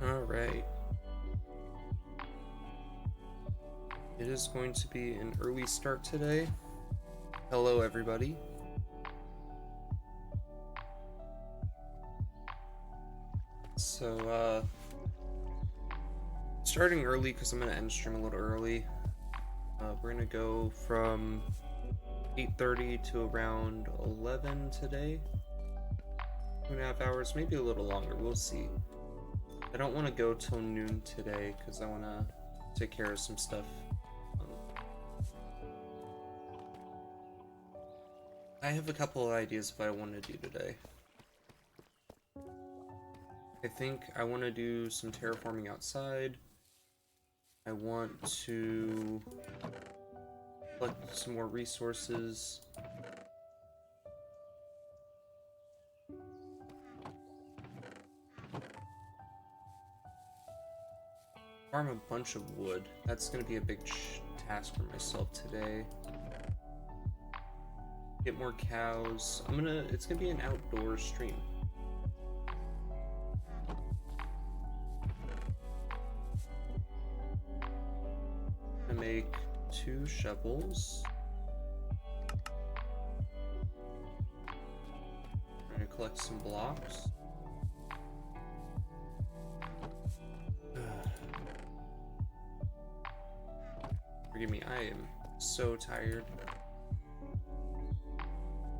Alright. It is going to be an early start today. Hello, everybody. So, starting early because I'm going to end stream a little early. We're going to go from 8:30 to around 11 today. 2.5 hours, maybe a little longer, we'll see. I don't want to go till noon today because I want to take care of some stuff. I have a couple of ideas of what I want to do today. I think I want to do some terraforming outside. I want to collect some more resources. Farm a bunch of wood. That's going to be a big task for myself today. Get more cows. It's going to be an outdoor stream. I'm going to make 2 shovels. I'm going to collect some blocks. Forgive me, I am so tired.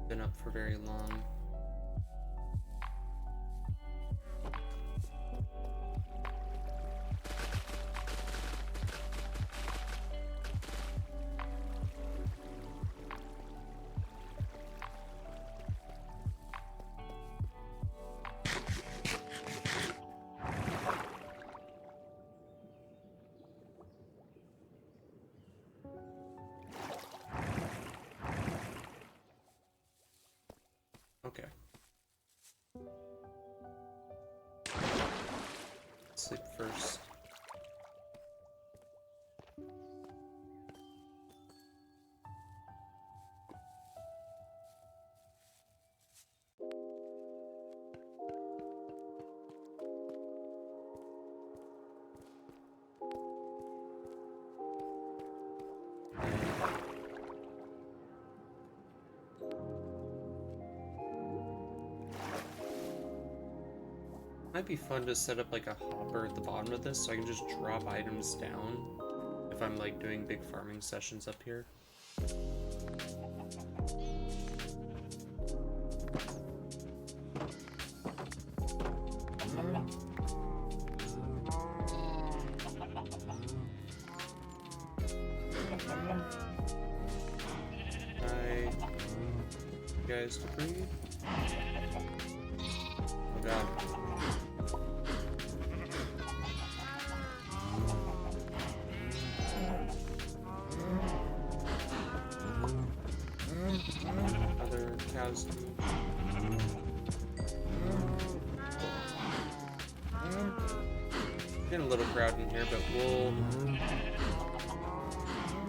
Been up for very long. Okay. Sleep first. Might be fun to set up like a hopper at the bottom of this so I can just drop items down if I'm like doing big farming sessions up here. Hi, you guys to breathe. Oh god. Other cows do. Getting a little crowded in here, but we'll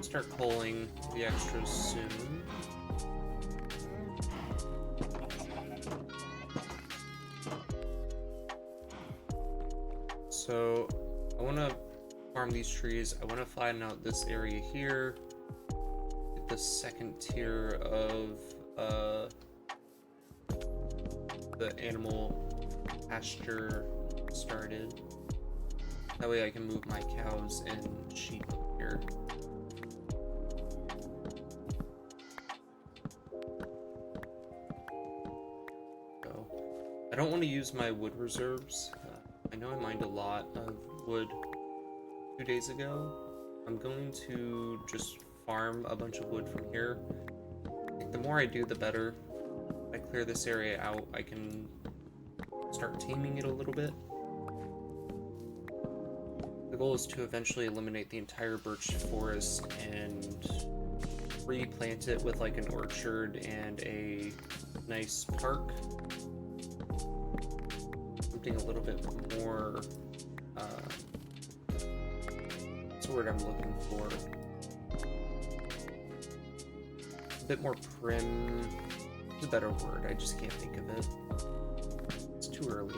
start pulling the extras soon. So I want to farm these trees. I want to flatten out this area here. Get the second tier of the animal pasture started. That way I can move my cows and sheep up here. So I don't want to use my wood reserves. I know I mined a lot of wood 2 days ago. I'm going to just farm a bunch of wood from here. I think the more I do, the better. If I clear this area out, I can start taming it a little bit. The goal is to eventually eliminate the entire birch forest and replant it with like an orchard and a nice park. Something a little bit more, what's the word I'm looking for? A bit more prim. It's a better word, I just can't think of it. It's too early.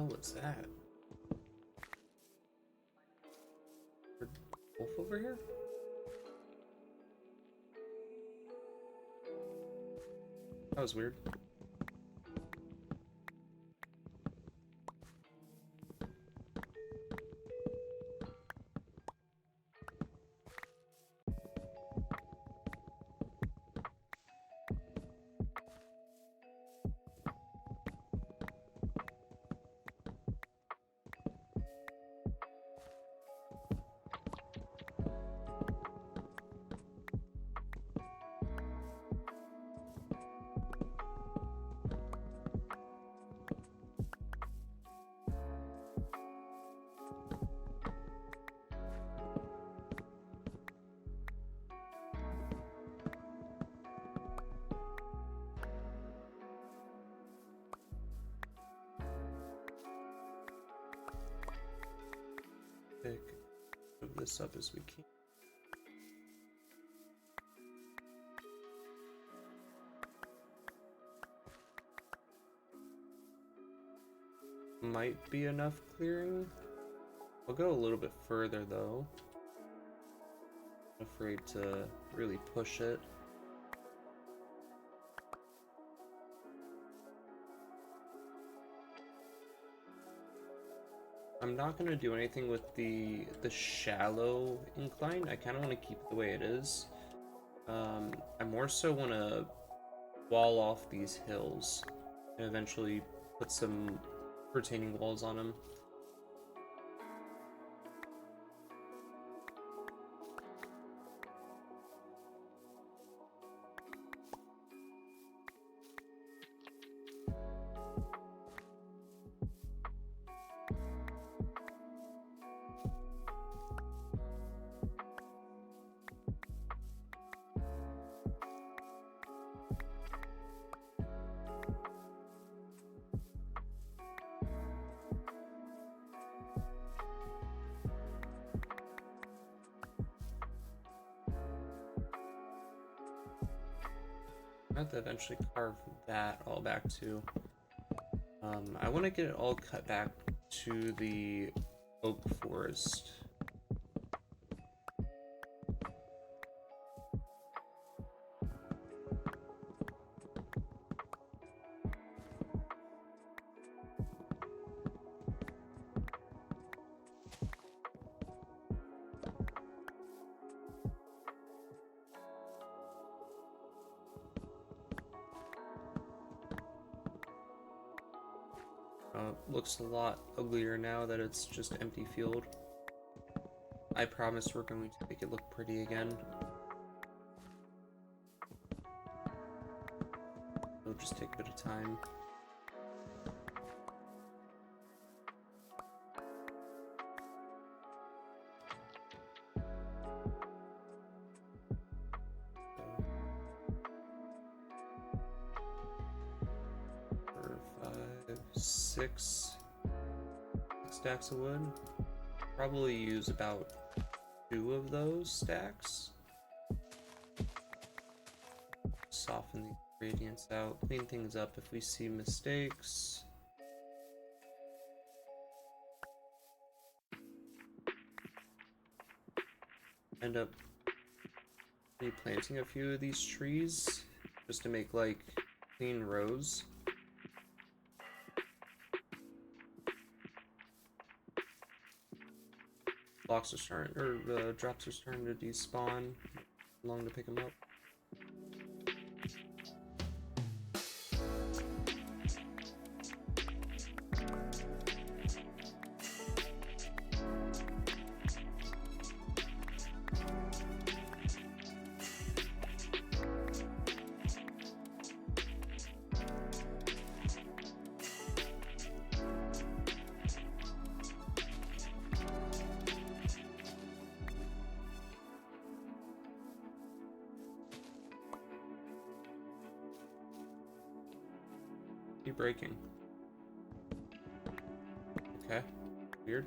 hell was that? Wolf over here? That was weird. Move this up as we can. Might be enough clearing. I'll go a little bit further though. I'm afraid to really push it. I'm not going to do anything with the shallow incline. I kind of want to keep it the way it is. I more so want to wall off these hills and eventually put some retaining walls on them. I have to eventually carve that all back too. I want to get it all cut back to the oak forest. Looks a lot uglier now that it's just empty field. I promise we're going to make it look pretty again. It'll just take a bit of time. Six stacks of wood. Probably use about 2 of those stacks. Soften the gradients out, clean things up if we see mistakes. End up replanting a few of these trees just to make like clean rows. Blocks are starting, or drops are starting to despawn. Long to pick them up. Keep breaking. Okay. Weird.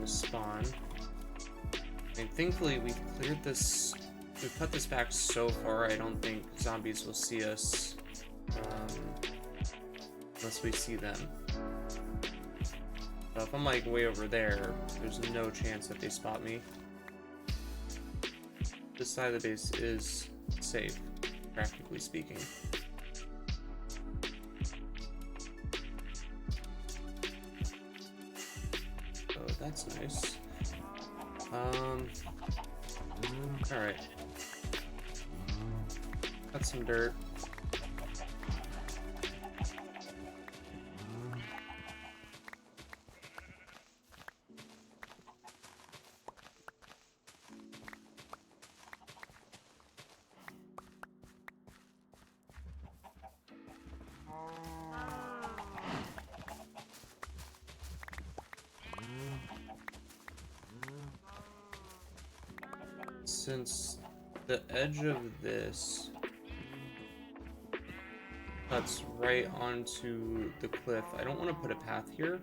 to spawn. And thankfully we've cleared this, we've cut this back so far, I don't think zombies will see us unless we see them. So if I'm like way over there, there's no chance that they spot me. This side of the base is safe, practically speaking. So that's nice. Alright. Got some dirt. Since the edge of this cuts right onto the cliff, I don't want to put a path here.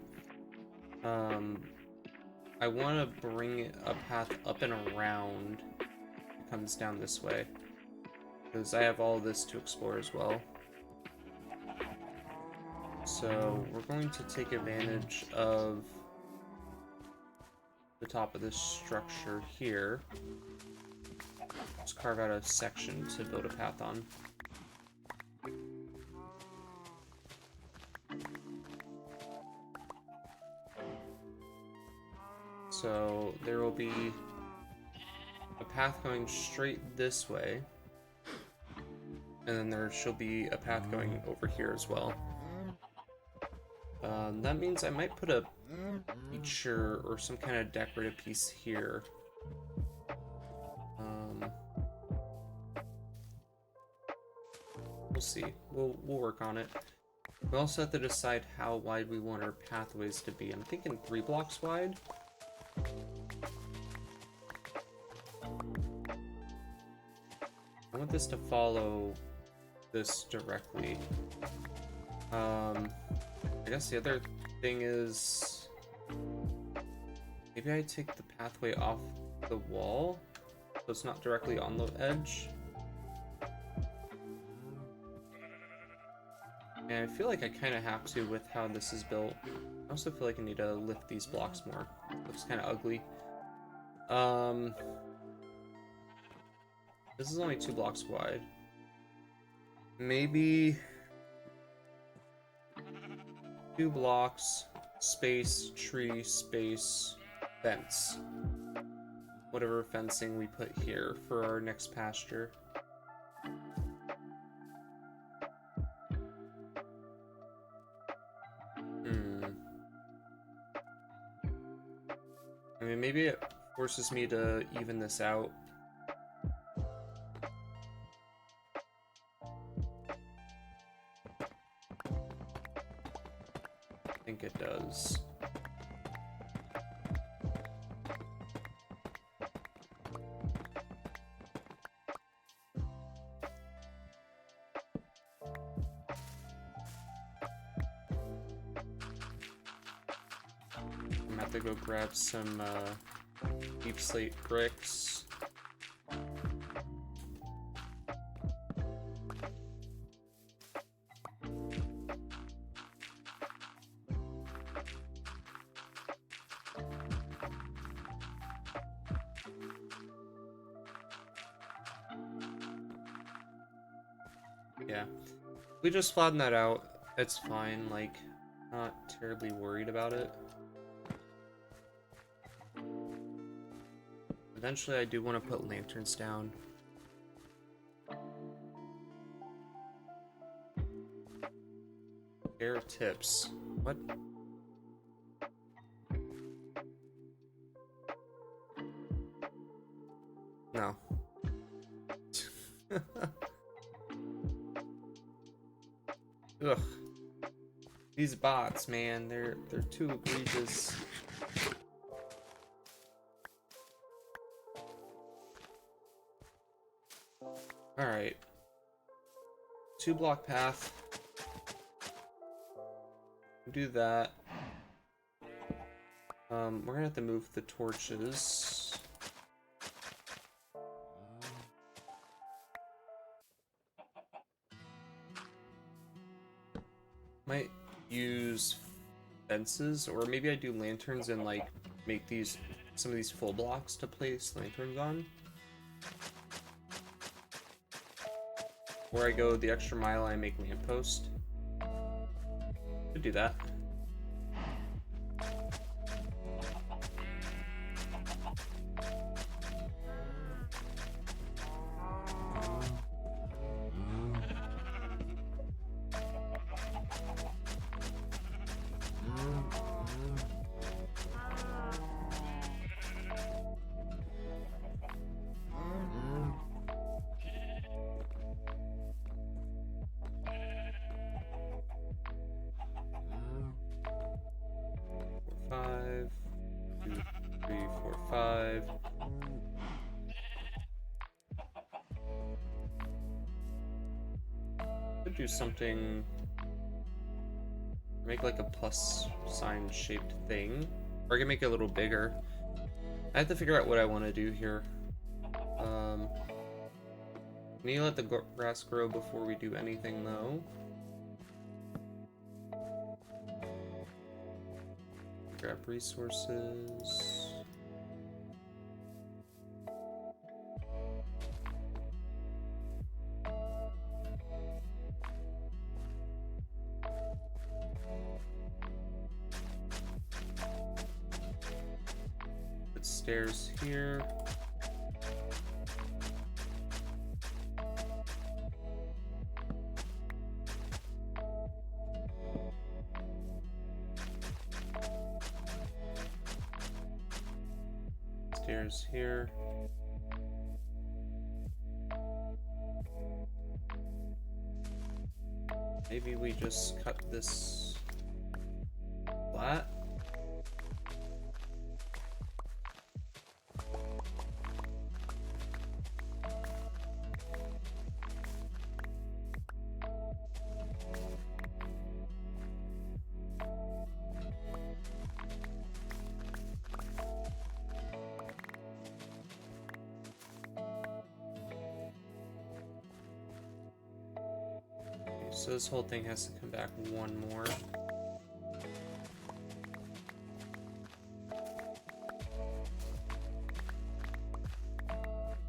I want to bring a path up and around. It comes down this way, because I have all this to explore as well. So we're going to take advantage of the top of this structure here. Just carve out a section to build a path on. So there will be a path going straight this way, and then there shall be a path going over here as well. That means I might put a feature or some kind of decorative piece here. We'll see. We'll work on it. We also have to decide how wide we want our pathways to be. I'm thinking 3 blocks wide. I want this to follow this directly. I guess the other thing is maybe I take the pathway off the wall so it's not directly on the edge. And I feel like I kind of have to with how this is built. I also feel like I need to lift these blocks more. It looks kind of ugly. This is only 2 blocks wide. Maybe 2 blocks, space, tree, space, fence. Whatever fencing we put here for our next pasture. I mean, maybe it forces me to even this out. I think it does. I'm about to go grab some deep slate bricks. Yeah, we just flatten that out. It's fine, like, not terribly worried about it. Eventually I do want to put lanterns down. Pair of tips. What? No. Ugh. These bots, man, they're too egregious. Alright. 2 block path. Do that. We're gonna have to move the torches. Might use fences, or maybe I do lanterns and like make these some of these full blocks to place lanterns on. Or I go the extra mile and I make lamppost. Could do that. Five, 2, 3, 4, 5. Could do something, make like a plus sign shaped thing, or I can make it a little bigger. I have to figure out what I want to do here. Need to let the grass grow before we do anything though. Grab resources. Put stairs here. Stairs here. Maybe we just cut this flat. So this whole thing has to come back one more.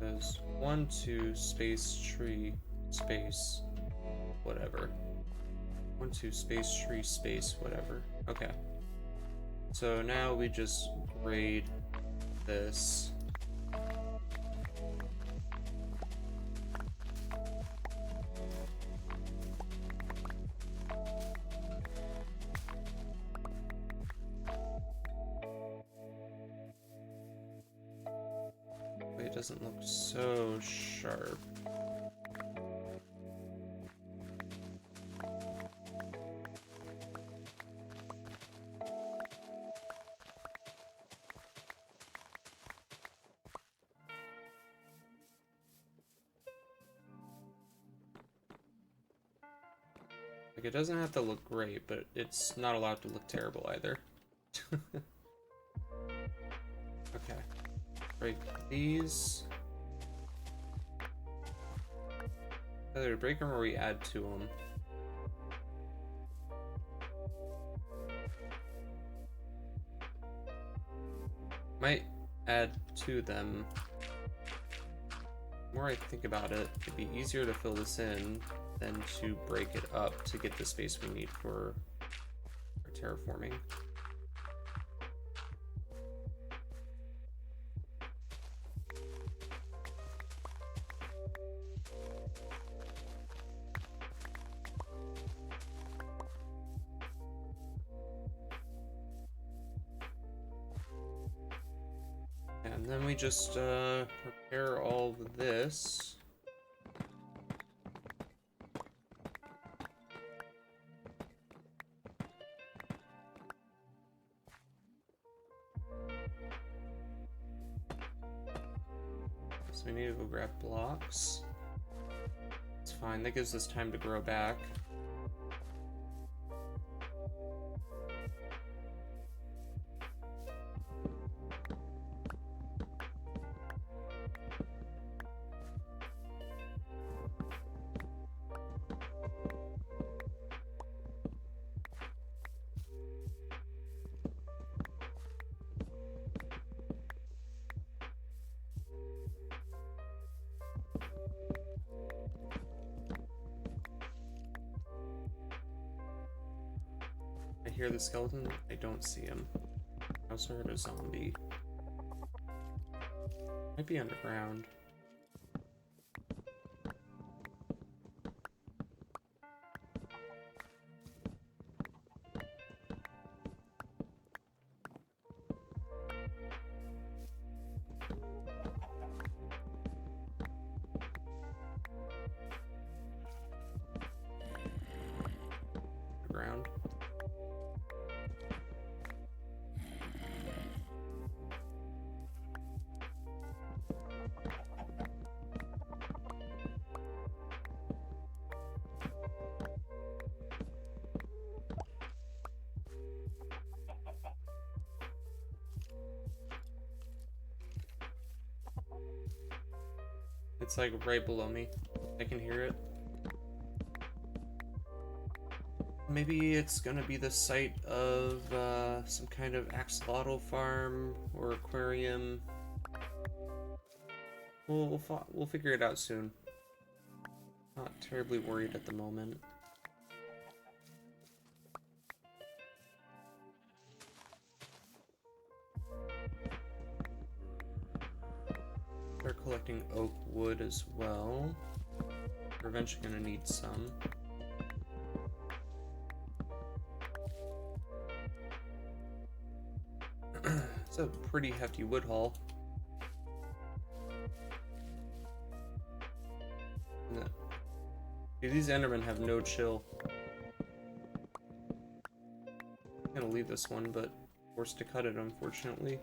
There's 1, 2, space, tree, space, whatever. 1, 2, space, tree, space, whatever. Okay. So now we just grade this. It doesn't look so sharp. Like, it doesn't have to look great, but it's not allowed to look terrible either. Okay. Break these. Either we break them or we add to them. Might add to them. The more I think about it, it'd be easier to fill this in than to break it up to get the space we need for terraforming. And then we just prepare all of this. So we need to go grab blocks. It's fine, that gives us time to grow back. hear the skeleton. I don't see him. I also heard a zombie. Might be underground. Ground. It's like right below me. I can hear it. Maybe it's gonna be the site of some kind of axolotl farm or aquarium. We'll figure it out soon. Not terribly worried at the moment. Start collecting oak wood as well. We're eventually gonna need some. It's a pretty hefty wood haul. Dude, these Endermen have no chill. I'm gonna leave this one, but forced to cut it, unfortunately.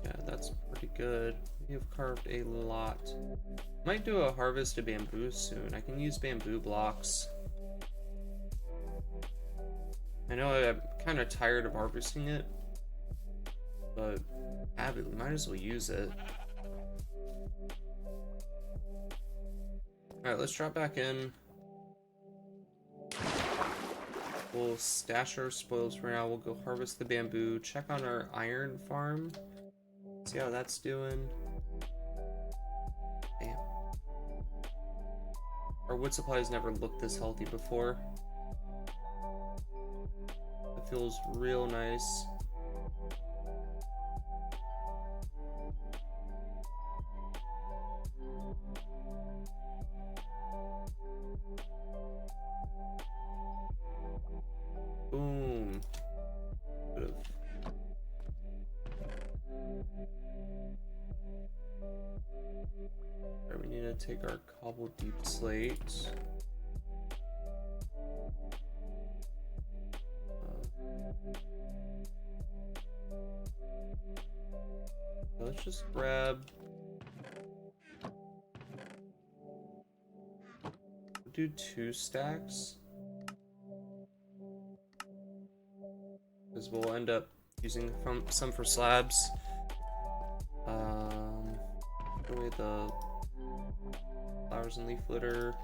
Yeah, that's pretty good. We have carved a lot. Might do a harvest of bamboo soon. I can use bamboo blocks. I know I'm kind of tired of harvesting it, but we might as well use it. Alright, let's drop back in. We'll stash our spoils for now. We'll go harvest the bamboo, check on our iron farm, see how that's doing. Damn. Our wood supply has never looked this healthy before. It feels real nice. Boom. Alright, we need to take our cobble deep slate. Let's just grab. Do 2 stacks. Because we'll end up using some for slabs. Put away the flowers and leaf litter.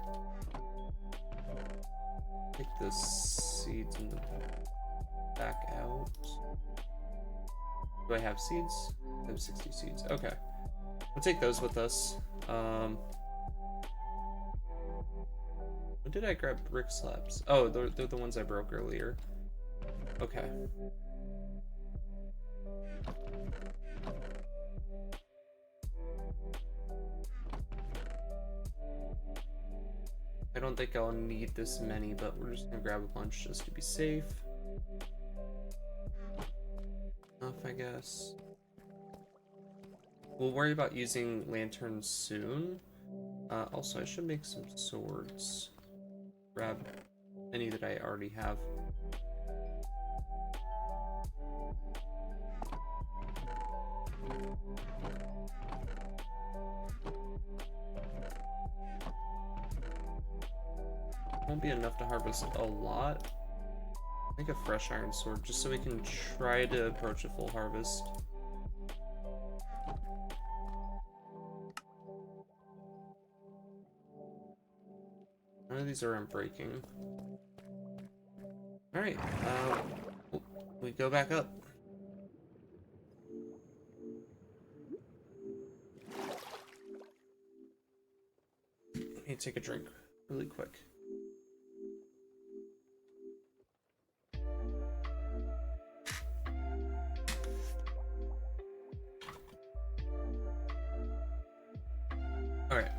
Take the seeds in the back out. Do I have seeds? I have 60 seeds. Okay. We'll take those with us. When did I grab brick slabs? Oh, they're the ones I broke earlier. Okay. I don't think I'll need this many, but we're just gonna grab a bunch just to be safe. Enough, I guess. We'll worry about using lanterns soon. Also, I should make some swords. Grab any that I already have. Won't be enough to harvest a lot. Make a fresh iron sword just so we can try to approach a full harvest. None of these are unbreaking. Alright, we go back up. Let me take a drink really quick. Alright.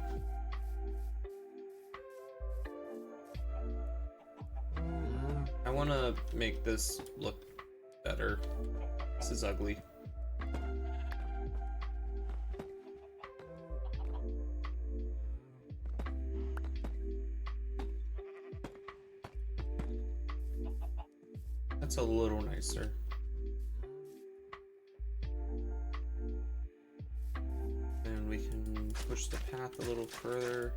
I want to make this look better. This is ugly. That's a little nicer. And we can push the path a little further.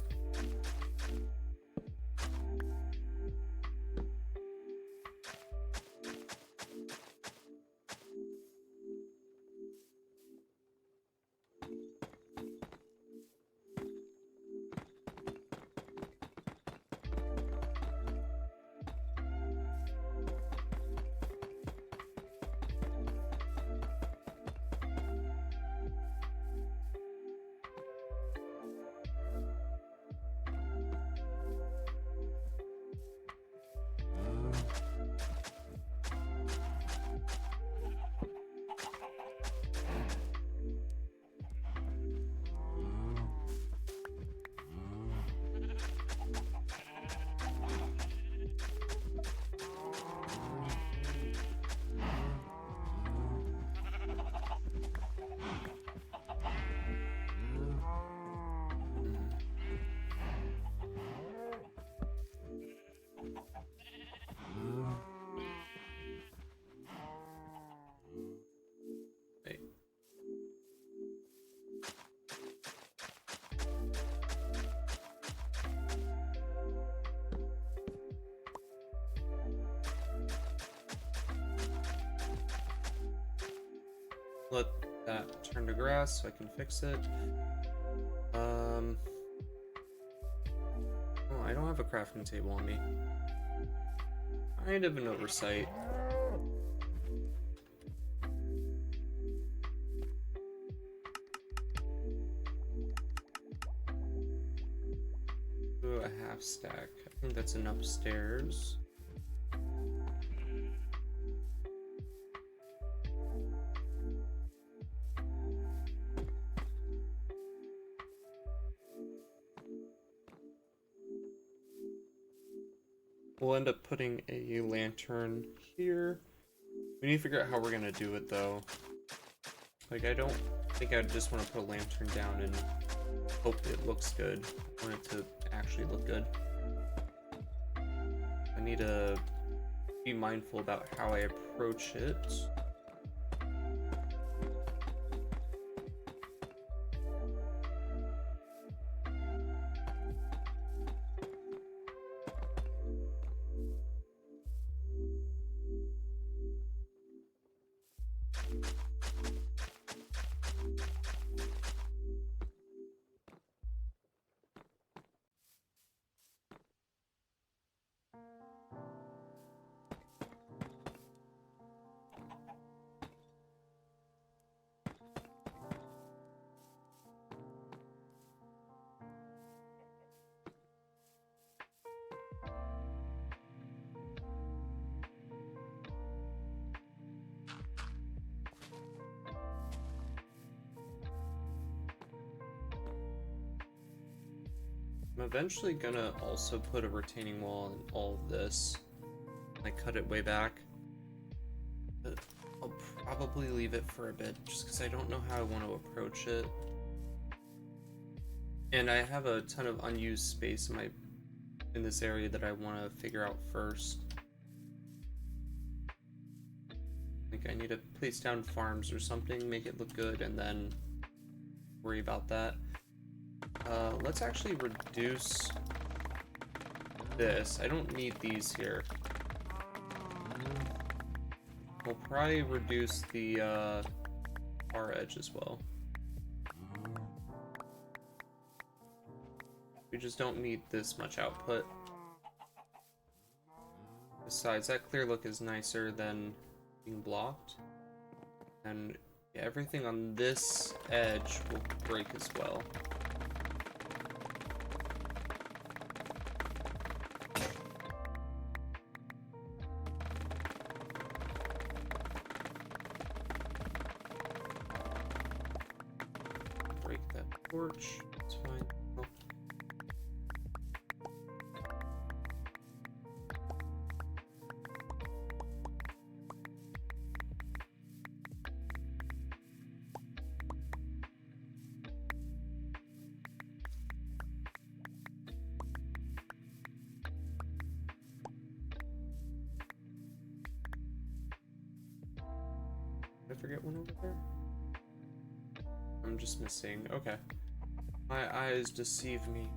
Let that turn to grass so I can fix it. Oh, I don't have a crafting table on me. Kind of an oversight. Do a half stack. I think that's an upstairs. We'll end up putting a lantern here. We need to figure out how we're gonna do it though. Like, I don't think I just want to put a lantern down and hope it looks good. I want it to actually look good. I need to be mindful about how I approach it. I'm eventually gonna also put a retaining wall in all of this. I cut it way back. But I'll probably leave it for a bit just because I don't know how I want to approach it. And I have a ton of unused space in this area that I want to figure out first. Like, I need to place down farms or something, make it look good, and then worry about that. Let's actually reduce this. I don't need these here. We'll probably reduce the far edge as well. We just don't need this much output. Besides, that clear look is nicer than being blocked. And yeah, everything on this edge will break as well. Break that torch, it's fine. Oh. Did I forget one over there? I'm just missing. Okay. My eyes deceive me.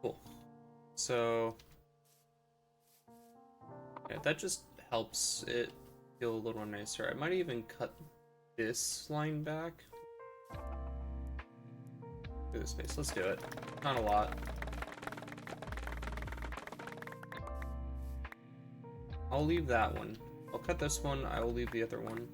Cool. So, yeah, that just helps it feel a little nicer. I might even cut this line back. Do this space. Let's do it. Not a lot. I'll leave that one. I'll cut this one. I will leave the other one.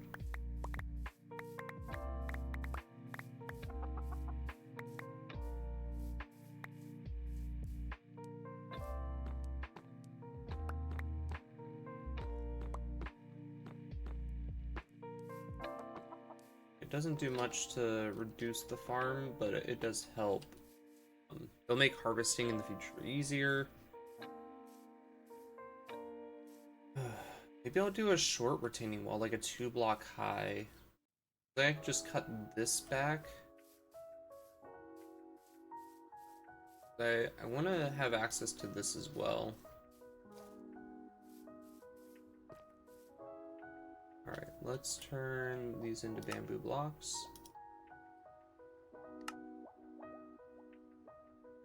It doesn't do much to reduce the farm, but it does help. It'll make harvesting in the future easier. Maybe I'll do a short retaining wall, like a 2-block high. I can just cut this back. I want to have access to this as well. Alright, let's turn these into bamboo blocks.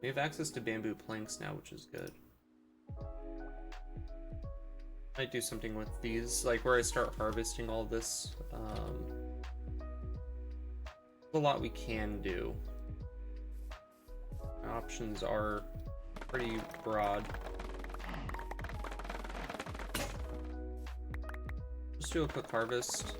We have access to bamboo planks now, which is good. Might do something with these, like where I start harvesting all this. A lot we can do. My options are pretty broad. Just do a quick harvest.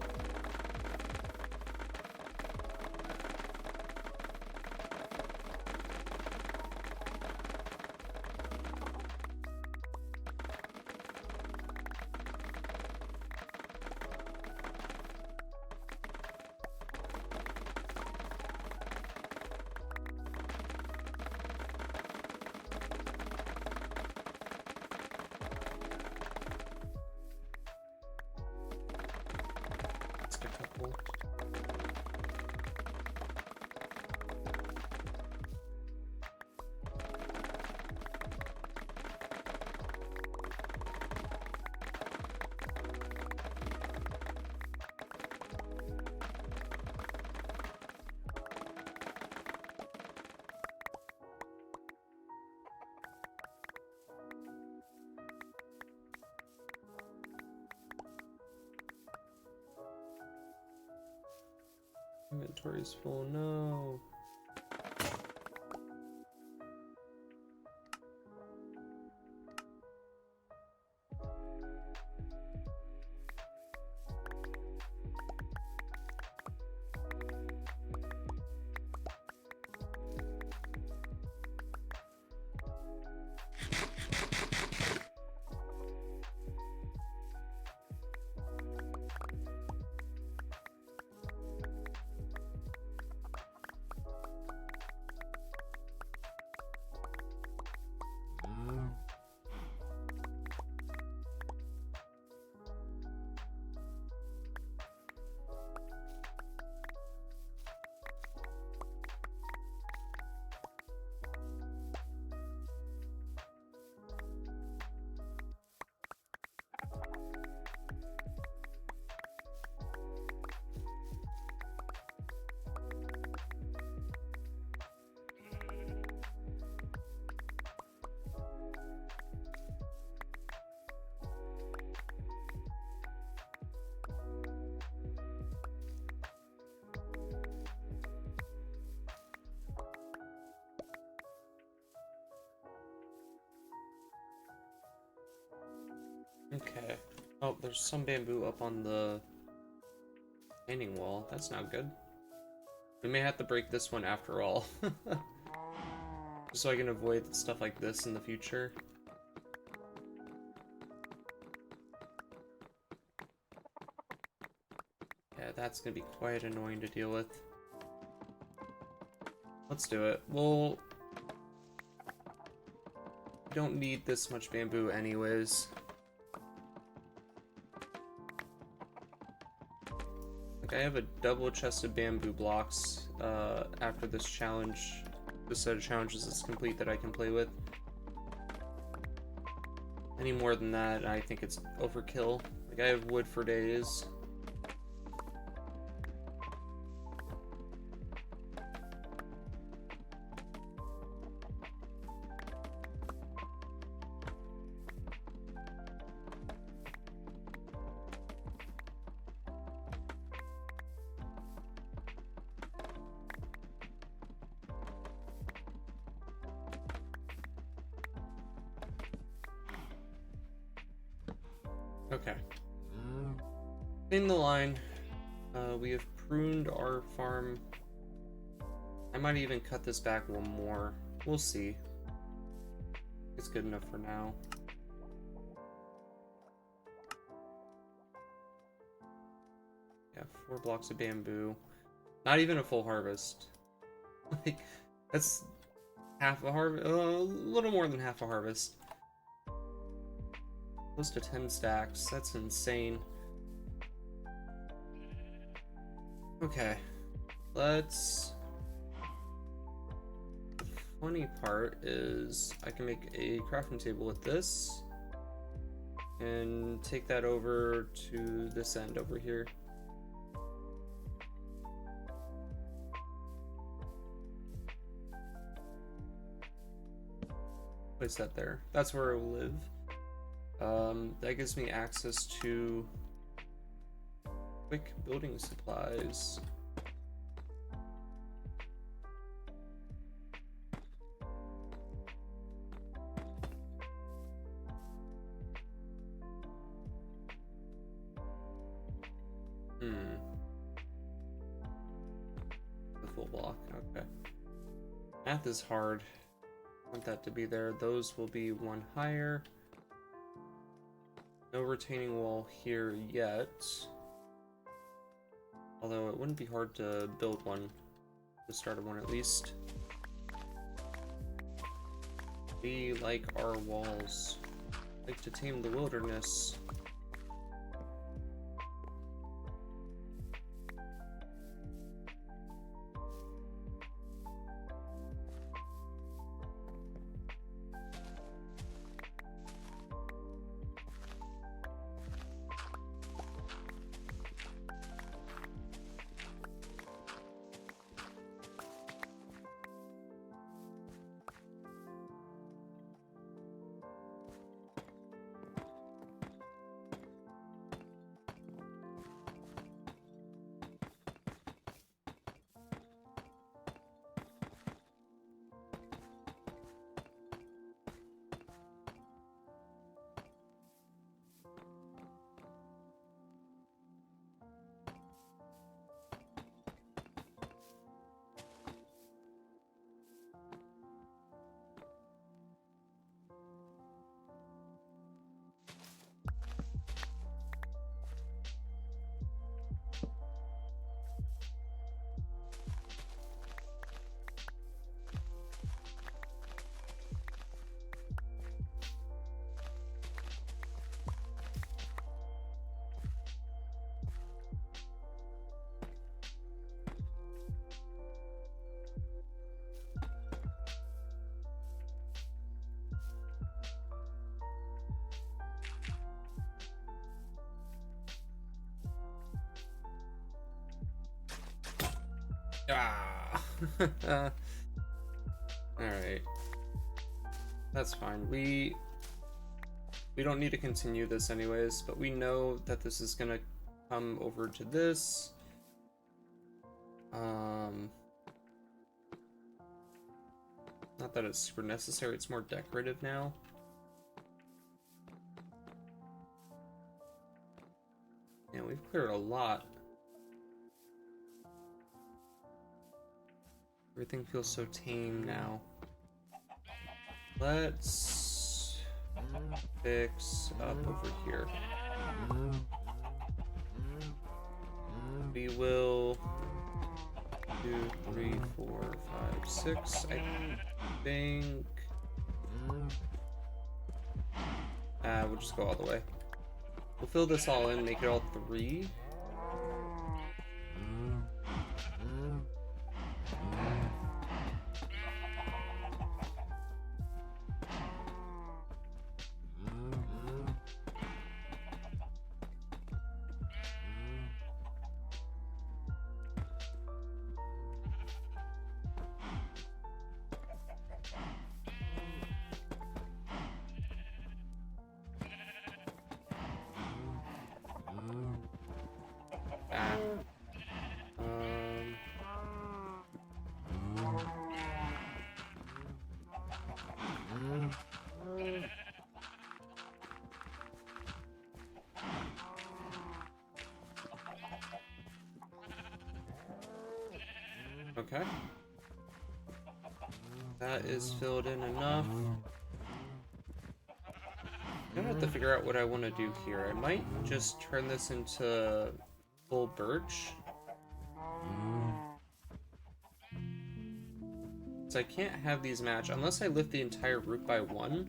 Inventory's full, no. Okay. Oh, there's some bamboo up on the painting wall. That's not good. We may have to break this one after all. Just so I can avoid stuff like this in the future. Yeah, that's gonna be quite annoying to deal with. Let's do it. Well, we don't need this much bamboo anyways. Like, I have a double chest of bamboo blocks after this challenge. This set of challenges is complete that I can play with. Any more than that, I think it's overkill. Like, I have wood for days. Okay. In the line, we have pruned our farm. I might even cut this back one more. We'll see. It's good enough for now. Yeah, 4 blocks of bamboo. Not even a full harvest. Like, that's half a harvest. A little more than half a harvest. Close to 10 stacks. That's insane. Okay. Let's... The funny part is I can make a crafting table with this and take that over to this end over here. Place that there. That's where I will live. That gives me access to quick building supplies. The full block, okay. Math is hard. I want that to be there. Those will be one higher. No retaining wall here yet. Although it wouldn't be hard to build one. The start of one at least. We like our walls. Like to tame the wilderness. Ah. Alright. That's fine. We don't need to continue this anyways, but we know that this is gonna come over to this. Not that it's super necessary, it's more decorative now. Yeah, we've cleared a lot. Everything feels so tame now. Let's fix up over here. We will 2, 3, 4, 5, 6. I think. We'll just go all the way. We'll fill this all in, make it all 3. Okay. That is filled in enough. I'm gonna have to figure out what I want to do here. I might just turn this into full birch. So I can't have these match unless I lift the entire root by 1.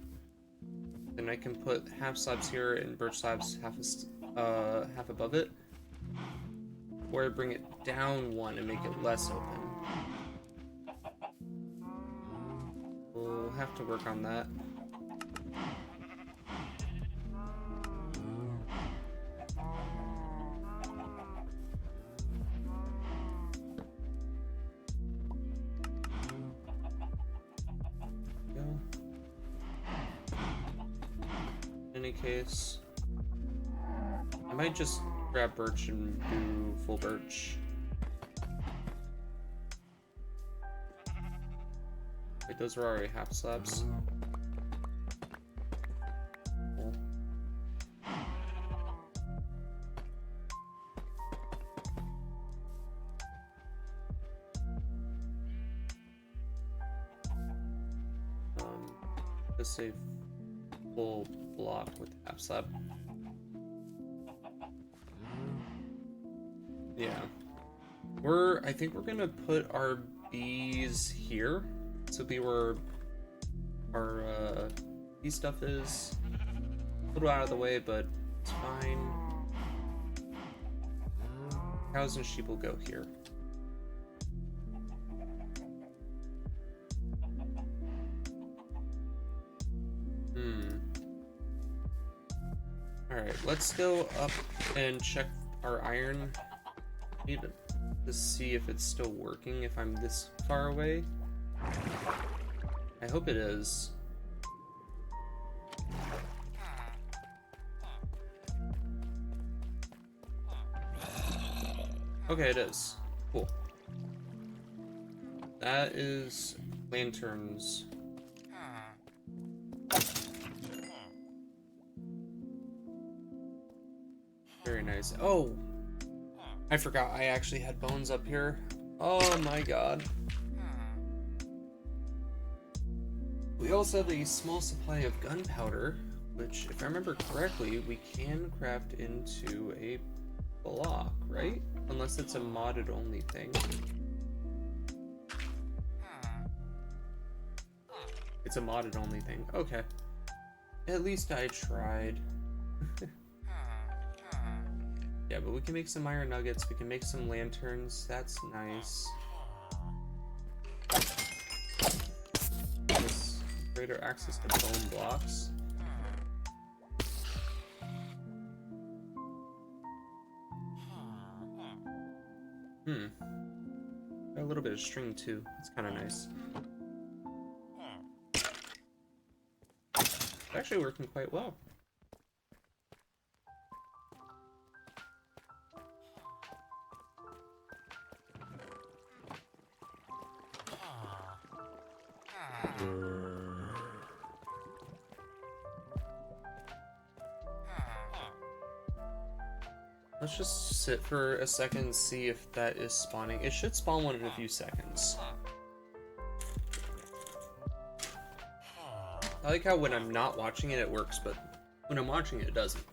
Then I can put half slabs here and birch slabs half above it. Or I bring it down 1 and make it less open. We'll have to work on that. In any case, I might just grab birch and do full birch. Wait, those were already half slabs. Cool. Let's say full block with half slab. Yeah. I think we're gonna put our bees here. This will be where our bee stuff is. A little out of the way, but it's fine. Cows and sheep will go here. Alright, let's go up and check our iron. Need to see if it's still working if I'm this far away. I hope it is. Okay, it is. Cool. That is lanterns. Very nice. Oh! I forgot I actually had bones up here. Oh my god. We also have a small supply of gunpowder, which, if I remember correctly, we can craft into a block, right? Unless it's a modded only thing. It's a modded only thing. Okay. At least I tried. Yeah, but we can make some iron nuggets, we can make some lanterns, that's nice. This greater access to bone blocks. Got a little bit of string too, that's kind of nice. It's actually working quite well. Let's just sit for a second and see if that is spawning. It should spawn one in a few seconds. I like how when I'm not watching it, it works, but when I'm watching it, it doesn't.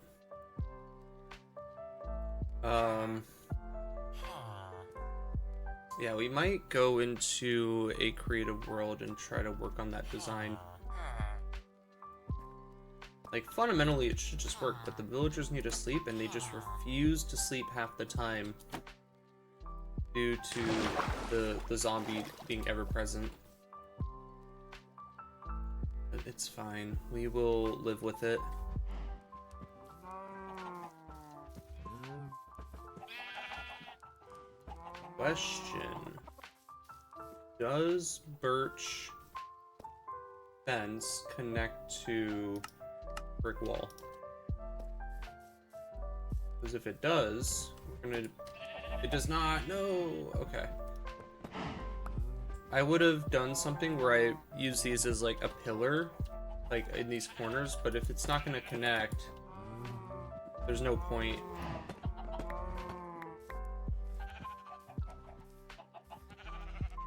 Yeah, we might go into a creative world and try to work on that design. Like, fundamentally, it should just work, but the villagers need to sleep, and they just refuse to sleep half the time due to the zombie being ever-present. But it's fine. We will live with it. Question. Does birch fence connect to brick wall? Because if it does, we're gonna... It does not. No. Okay. I would have done something where I use these as like a pillar, like in these corners, but if it's not gonna connect, there's no point.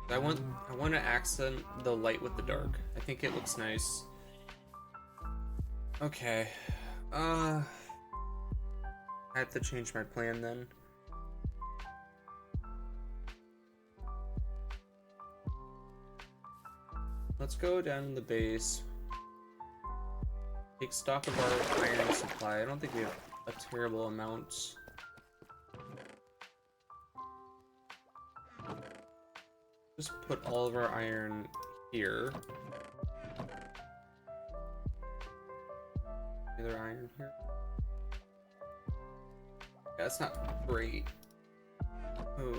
I want to accent the light with the dark. I think it looks nice. Okay. I have to change my plan then. Let's go down in the base. Take stock of our iron supply. I don't think we have a terrible amount. Just put all of our iron here. Other iron here. Yeah, that's not great. Oh.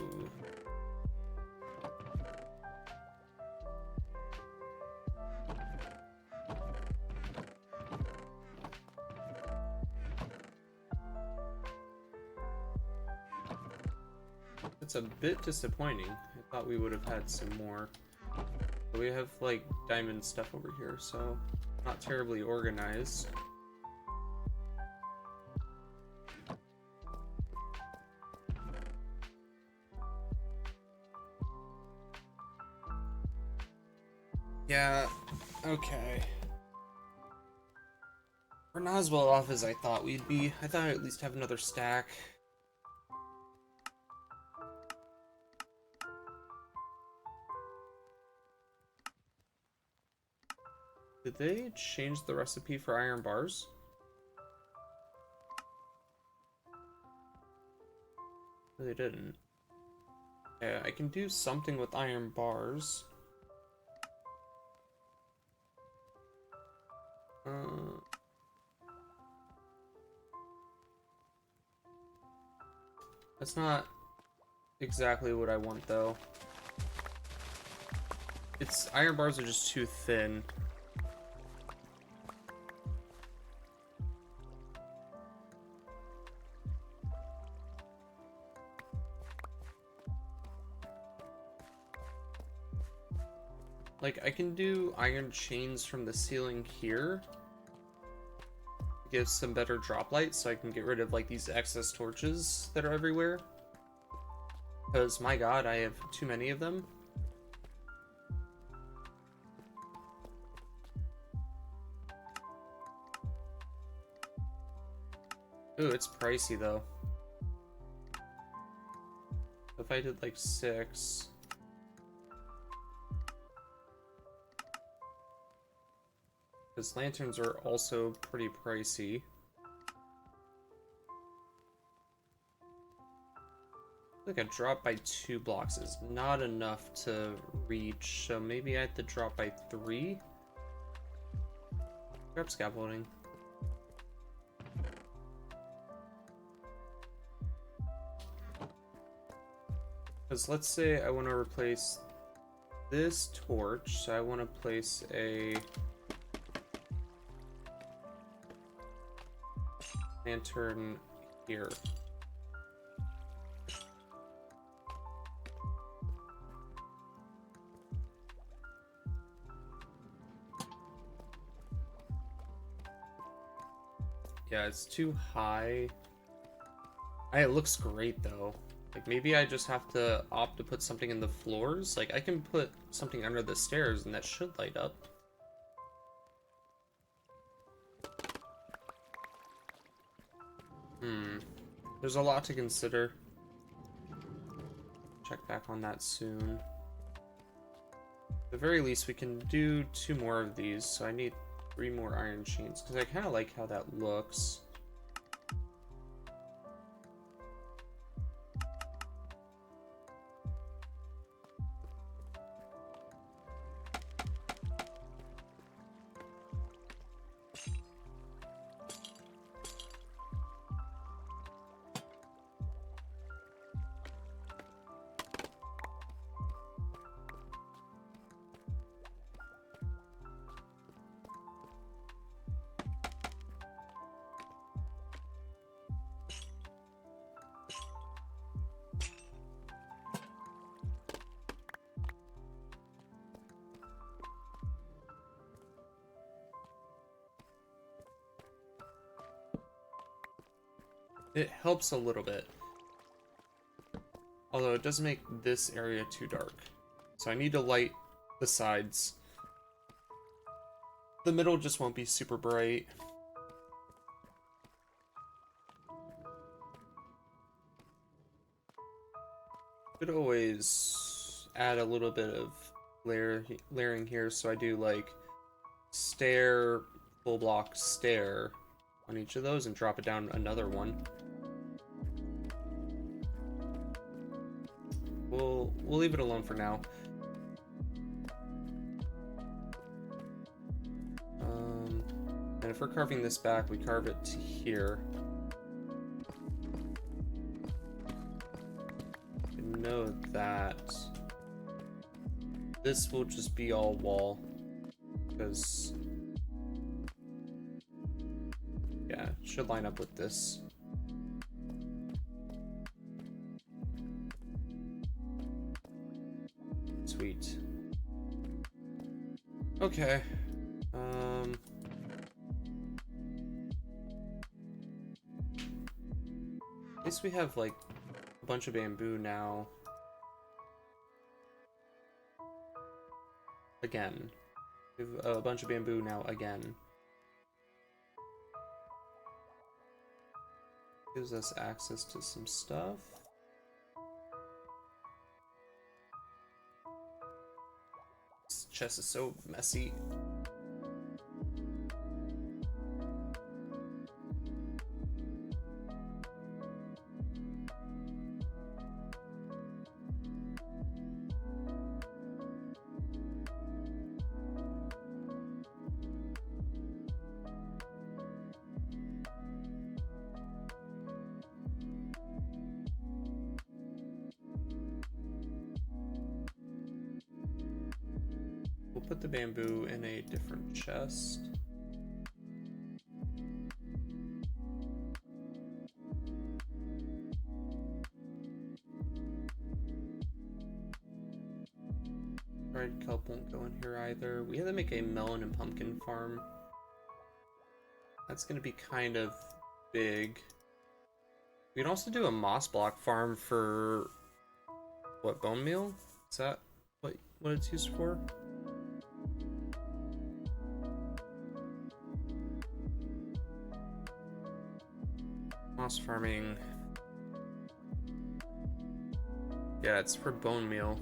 It's a bit disappointing. I thought we would have had some more. But we have like diamond stuff over here, so not terribly organized. Yeah, okay. We're not as well off as I thought we'd be. I thought I'd at least have another stack. Did they change the recipe for iron bars? No, they didn't. Yeah, I can do something with iron bars. That's not exactly what I want, though. It's iron bars are just too thin. Like, I can do iron chains from the ceiling here. Give some better drop light so I can get rid of, like, these excess torches that are everywhere. Because, my god, I have too many of them. Ooh, it's pricey, though. If I did, like, 6... Because lanterns are also pretty pricey. I think I dropped by 2 blocks is not enough to reach, so maybe I have to drop by 3? Grab scaffolding. Because let's say I want to replace this torch, so I want to place a lantern here. Yeah, it's too high. It looks great though. Like maybe I just have to opt to put something in the floors. Like I can put something under the stairs and that should light up. There's a lot to consider. Check back on that soon. At the very least, we can do 2 more of these, so I need 3 more iron chains, because I kind of like how that looks. It helps a little bit. Although it does make this area too dark. So I need to light the sides. The middle just won't be super bright. Could always add a little bit of layering here, so I do like stair, full block, stair on each of those and drop it down another one. We'll leave it alone for now. And if we're carving this back, we carve it to here. I know that this will just be all wall, because yeah, it should line up with this. Sweet. Okay. At least we have like a bunch of bamboo now. Again. We have a bunch of bamboo now again. Gives us access to some stuff. This chest is so messy. We'll put the bamboo in a different chest. Dried kelp won't go in here either. We have to make a melon and pumpkin farm. That's going to be kind of big. We can also do a moss block farm for what, bone meal? Is that what it's used for? Moss farming. Yeah, it's for bone meal.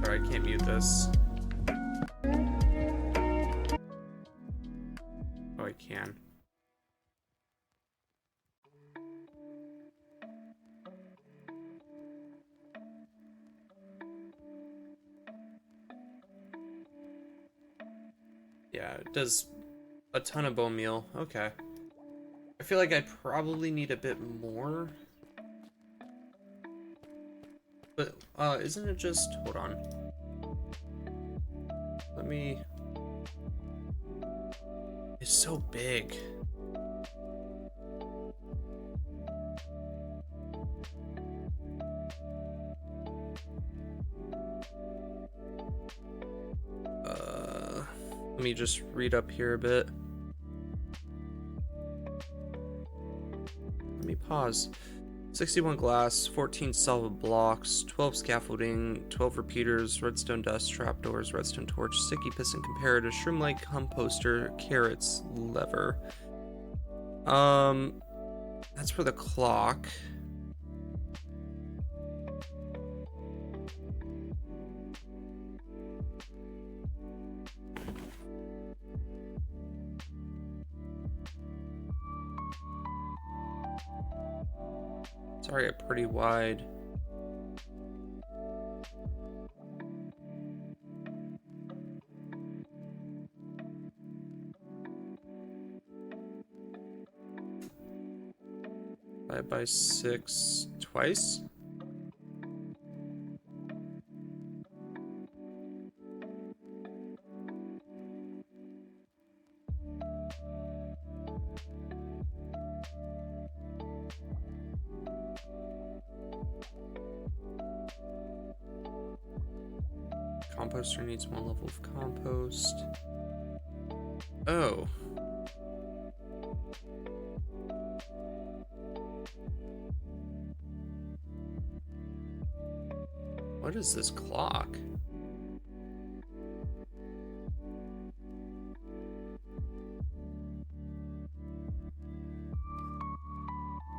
Sorry, I can't mute this. Oh, I can. Yeah, it does a ton of bone meal. Okay. I feel like I probably need a bit more. But, isn't it just... Hold on. Let me... It's so big. Let me just read up here a bit. me pause. 61 glass, 14 solid blocks, 12 scaffolding, 12 repeaters, redstone dust, trapdoors, redstone torch, sticky piston comparator, shroom-like composter, carrots, lever. That's for the clock. Target pretty wide. Five by 6 twice. Composter needs 1 level of compost. Oh. What is this clock?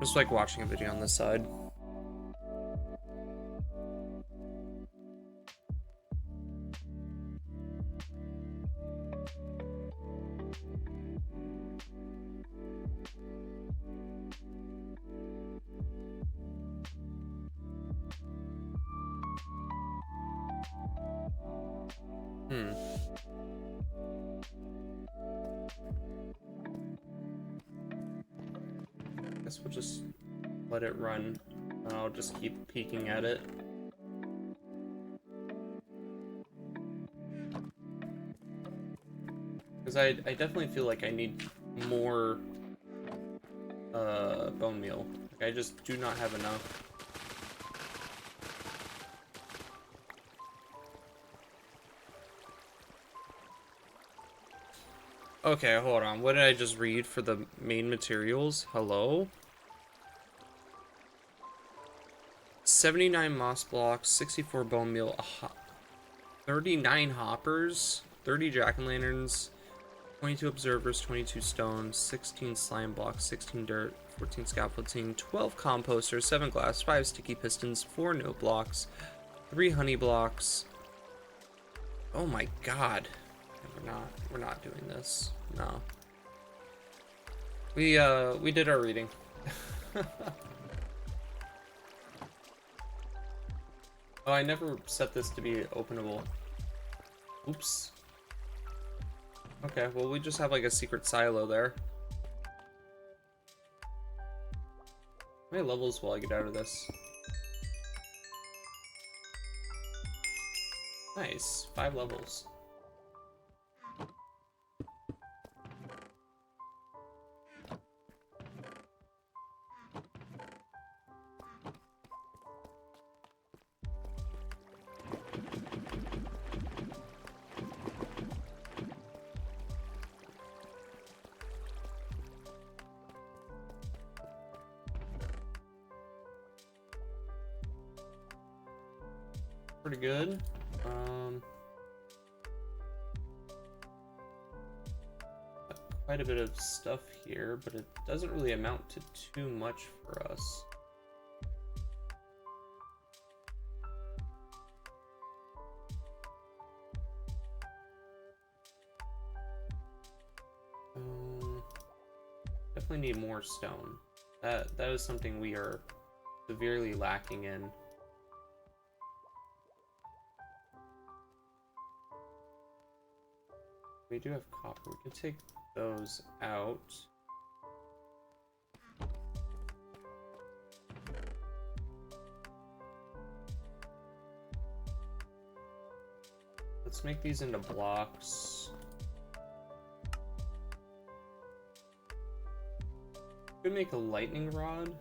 Just like watching a video on this side. Guess we'll just let it run. I'll just keep peeking at it. Because I definitely feel like I need more bone meal. Like, I just do not have enough. Okay, hold on. What did I just read for the main materials? Hello? 79 moss blocks, 64 bone meal, 39 hoppers, 30 jack-o'-lanterns, 22 observers, 22 stone, 16 slime blocks, 16 dirt, 14 scaffolding, 12 composters, 7 glass, 5 sticky pistons, 4 note blocks, 3 honey blocks. Oh my god. We're not doing this. No. We did our reading. Oh, I never set this to be openable. Oops. Okay, well, we just have like a secret silo there. How many levels will I get out of this? Nice, 5 levels. Pretty good. Quite a bit of stuff here, but it doesn't really amount to too much for us. Definitely need more stone. That is something we are severely lacking in. We do have copper. We can take those out. Let's make these into blocks. Could make a lightning rod.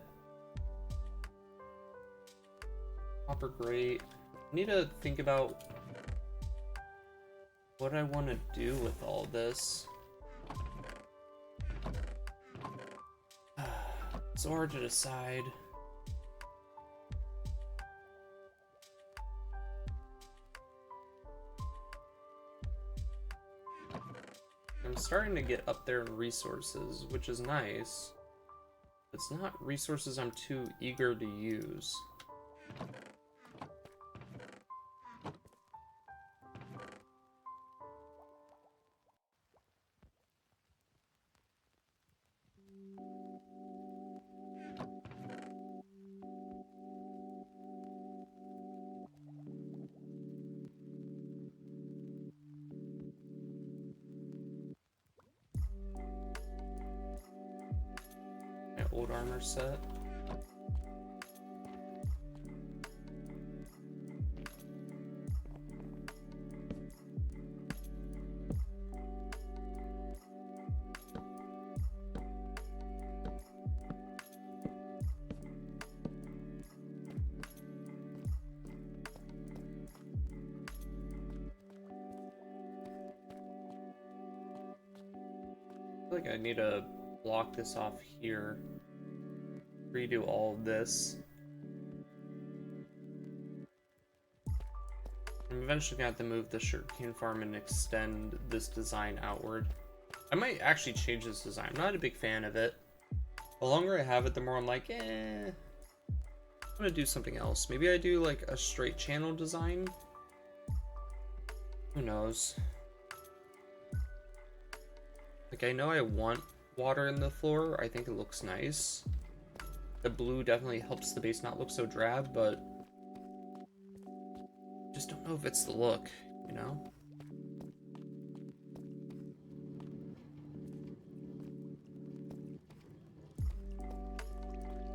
Copper grate. I need to think about what I want to do with all this. So hard to decide. I'm starting to get up there in resources, which is nice. It's not resources I'm too eager to use. My old armor set. I feel like I need to block this off here. Redo all of this. I'm eventually gonna have to move the sugarcane farm and extend this design outward. I might actually change this design. I'm not a big fan of it. The longer I have it, the more I'm like, I'm gonna do something else. Maybe I do like a straight channel design. Who knows? Like, I know I want water in the floor. I think it looks nice. The blue definitely helps the base not look so drab, but just don't know if it's the look, you know?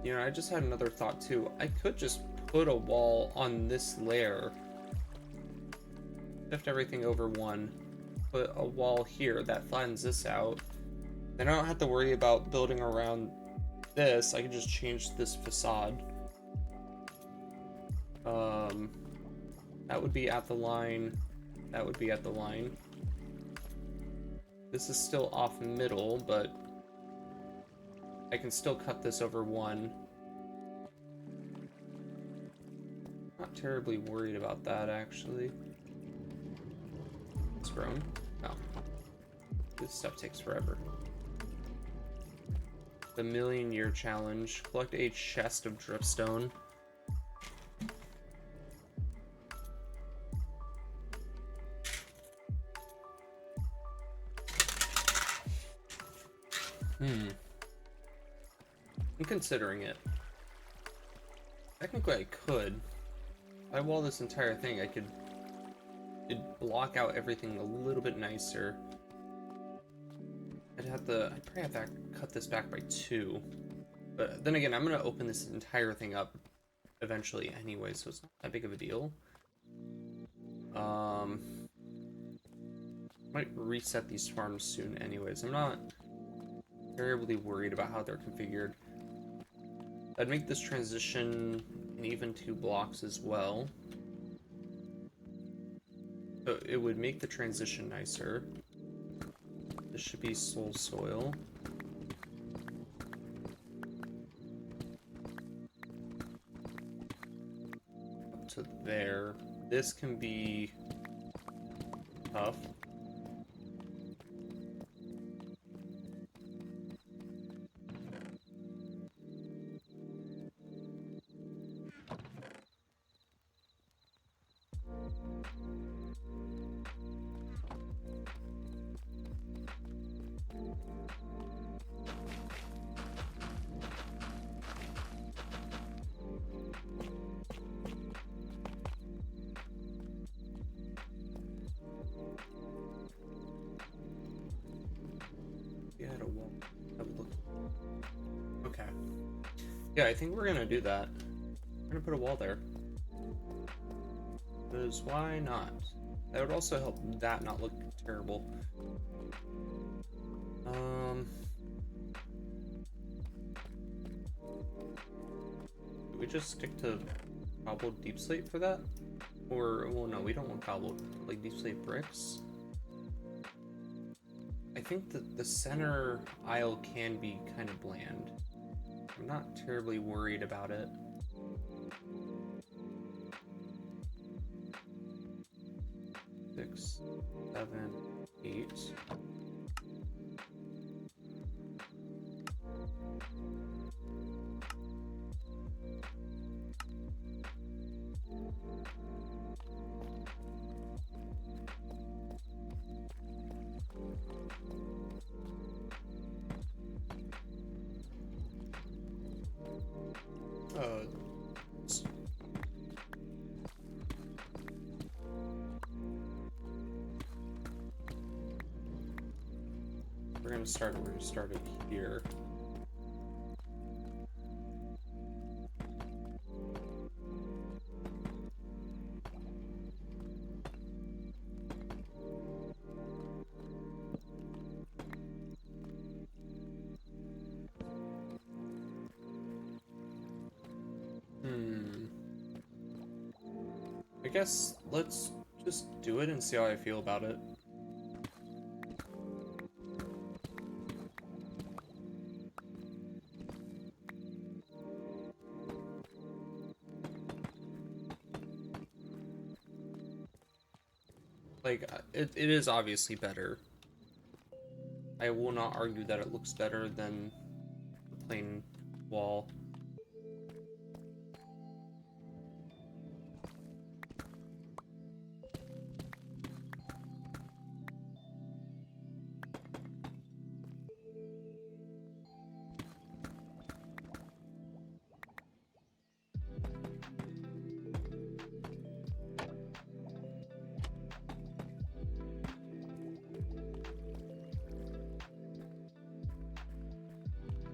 You know, I just had another thought too. I could just put a wall on this layer, shift everything over one, put a wall here that flattens this out. Then I don't have to worry about building around this. I can just change this facade. That would be at the line. That would be at the line. This is still off middle, but I can still cut this over one. Not terribly worried about that, actually. It's grown. No. This stuff takes forever. The million-year challenge. Collect a chest of dripstone. I'm considering it. Technically, I could. If I wall this entire thing, I could block out everything a little bit nicer. I'd probably have to cut this back by 2. But then again, I'm gonna open this entire thing up eventually anyway, so it's not that big of a deal. Might reset these farms soon anyways. I'm not terribly worried about how they're configured. I'd make this transition in even 2 blocks as well. So it would make the transition nicer. This should be soul soil. Up to there. This can be tough. Okay. Yeah, I think we're gonna do that. We're gonna put a wall there. Because why not? That would also help that not look terrible. Do we just stick to cobbled deep slate for that? Or, well, no, we don't want cobbled, like deep slate bricks. I think that the center aisle can be kind of bland. I'm not terribly worried about it. Six, 7, 8. We're gonna start it here. I guess let's just do it and see how I feel about it. Like, it is obviously better. I will not argue that it looks better than the plain wall.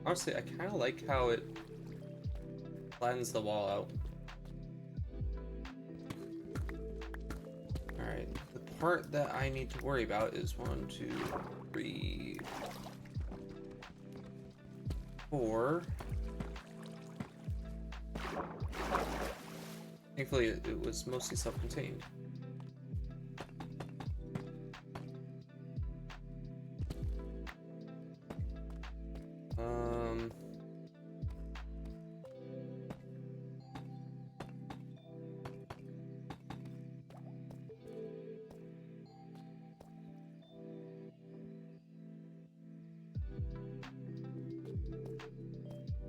Honestly, I kind of like how it flattens the wall out. Alright, the part that I need to worry about is 1, 2, 3, 4. Thankfully, it was mostly self-contained.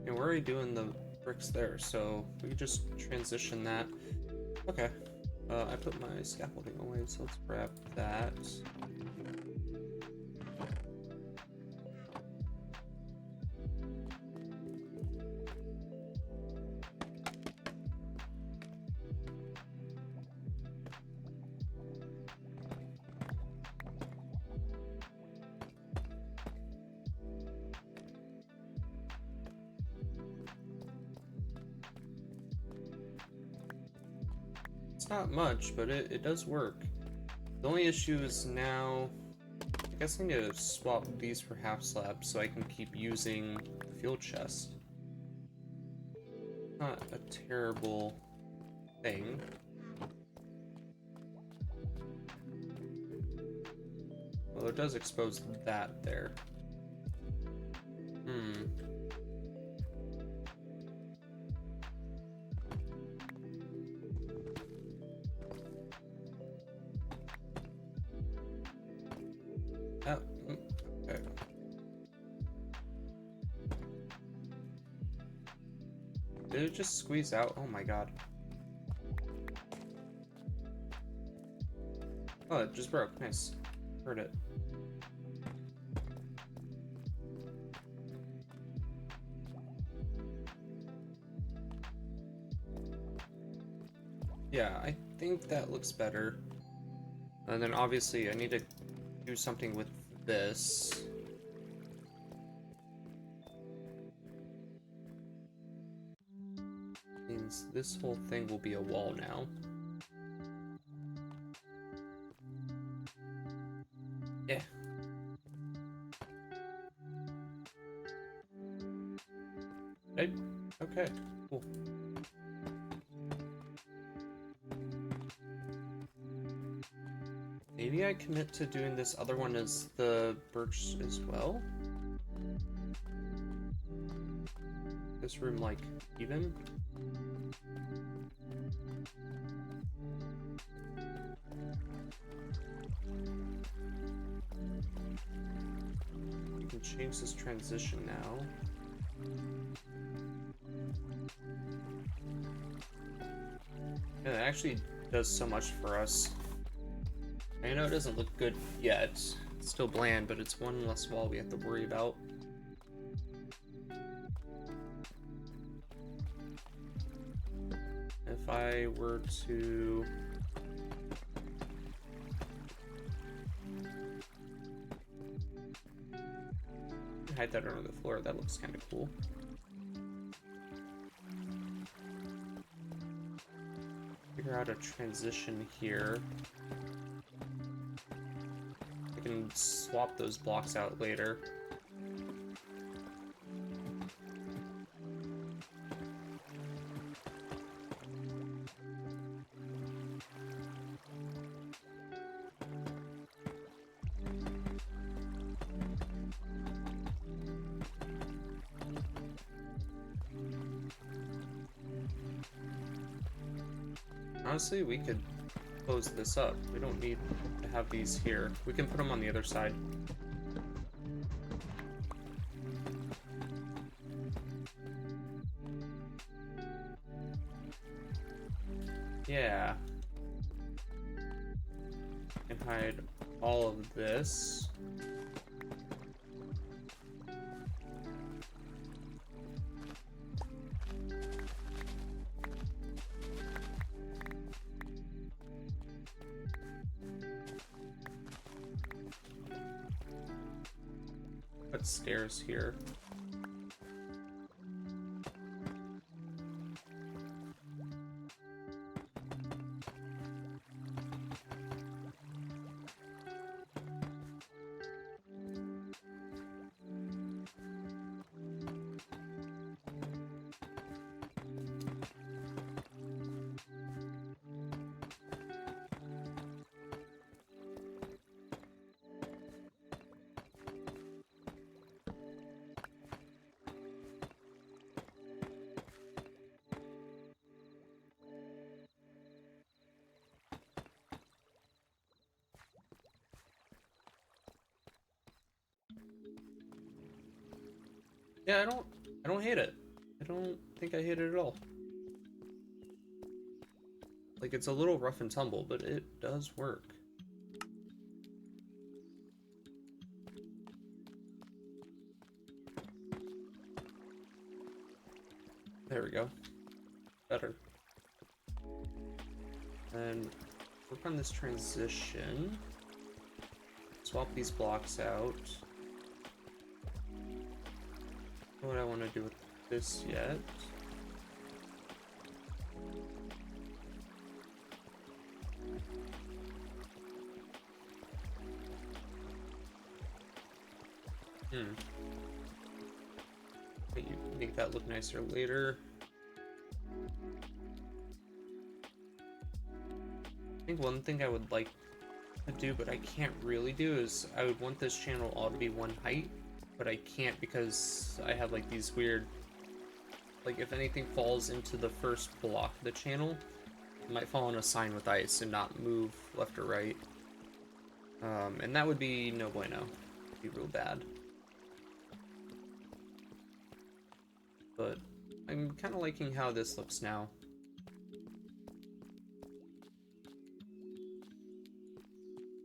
And we're already doing the bricks there, so we can just transition that. Okay. I put my scaffolding away, so let's grab that. Not much, but it does work. The only issue is now, I guess I need to swap these for half slabs so I can keep using the fuel chest. Not a terrible thing. Well, it does expose that there. Okay. Did it just squeeze out? Oh my god. Oh, it just broke. Nice. Heard it. Yeah, I think that looks better. And then obviously I need to do something with this. Means this whole thing will be a wall now. Yeah. Okay, cool. Maybe I commit to doing this other one as the birch as well? This room, like, even? You can change this transition now. Yeah, it actually does so much for us. I know it doesn't look good yet. It's still bland, but it's one less wall we have to worry about. If I were to... hide that under the floor, that looks kind of cool. Figure out a transition here. I can swap those blocks out later. Honestly, we could close this up. We don't need to have these here. We can put them on the other side. Yeah. I can hide all of this. Put stairs here. Yeah, I don't hate it. I don't think I hate it at all. Like, it's a little rough and tumble, but it does work. There we go. Better. And work on this transition. Swap these blocks out. Don't know what I want to do with this yet. Make that look nicer later. I think one thing I would like to do, but I can't really do, is I would want this channel all to be one height, but I can't because I have like these weird, like if anything falls into the first block of the channel, it might fall on a sign with ice and not move left or right. And that would be no bueno. It'd be real bad. But I'm kind of liking how this looks now.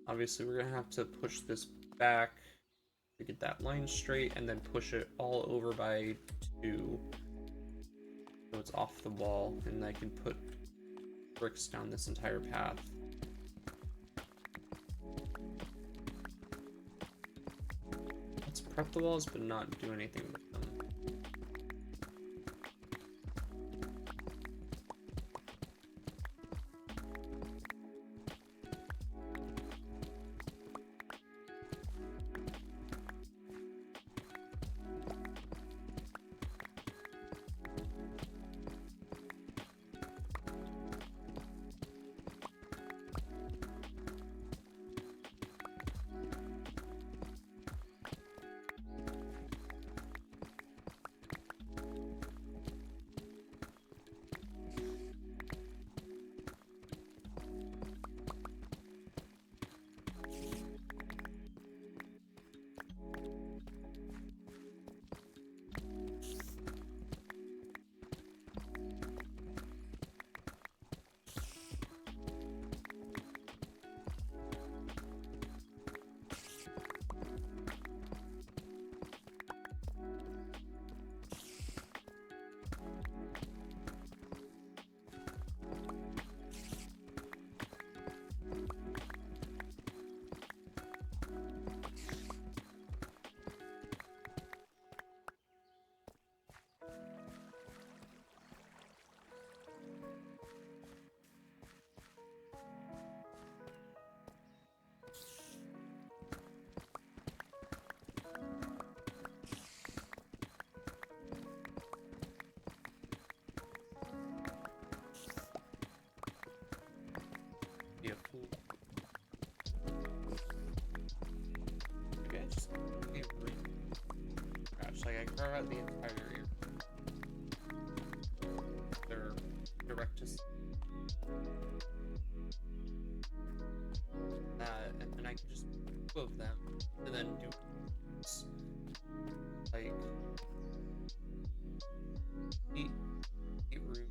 Obviously, we're gonna have to push this back to get that line straight, and then push it all over by 2, so it's off the wall, and I can put bricks down this entire path. Let's prep the walls, but not do anything with them. carve out the entire ear. They're direct to and then I can just move them and then do like beetroot,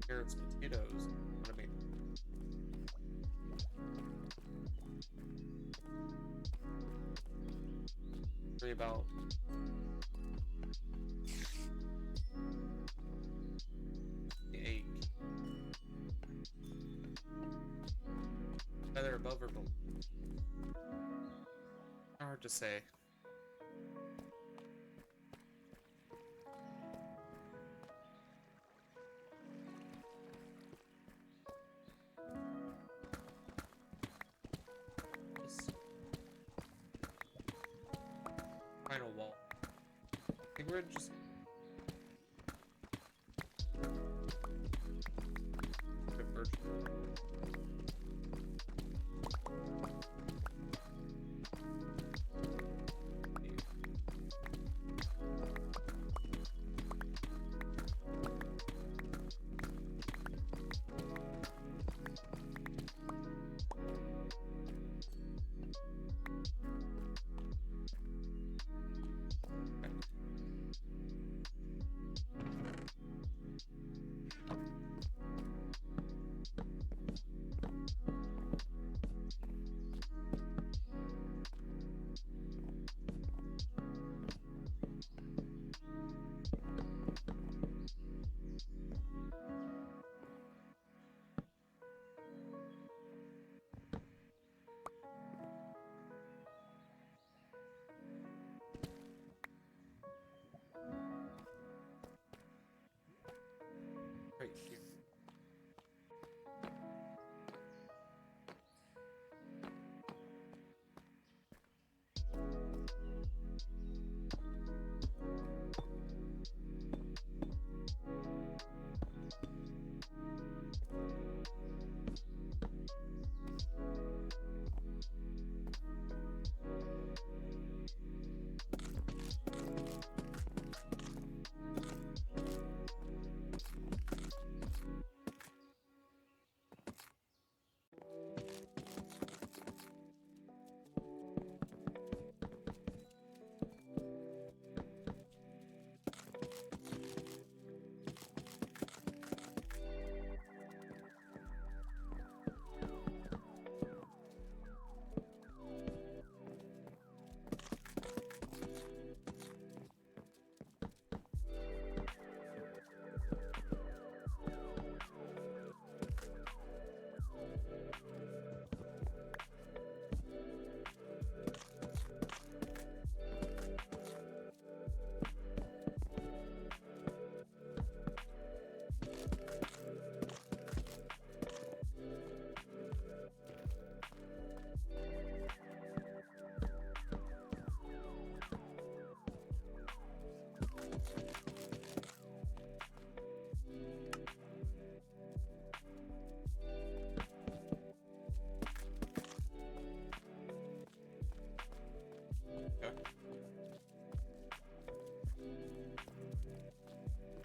carrots, potatoes. What I mean. Worry about the egg. Either above or below. Hard to say. Final wall. I think we're just right here.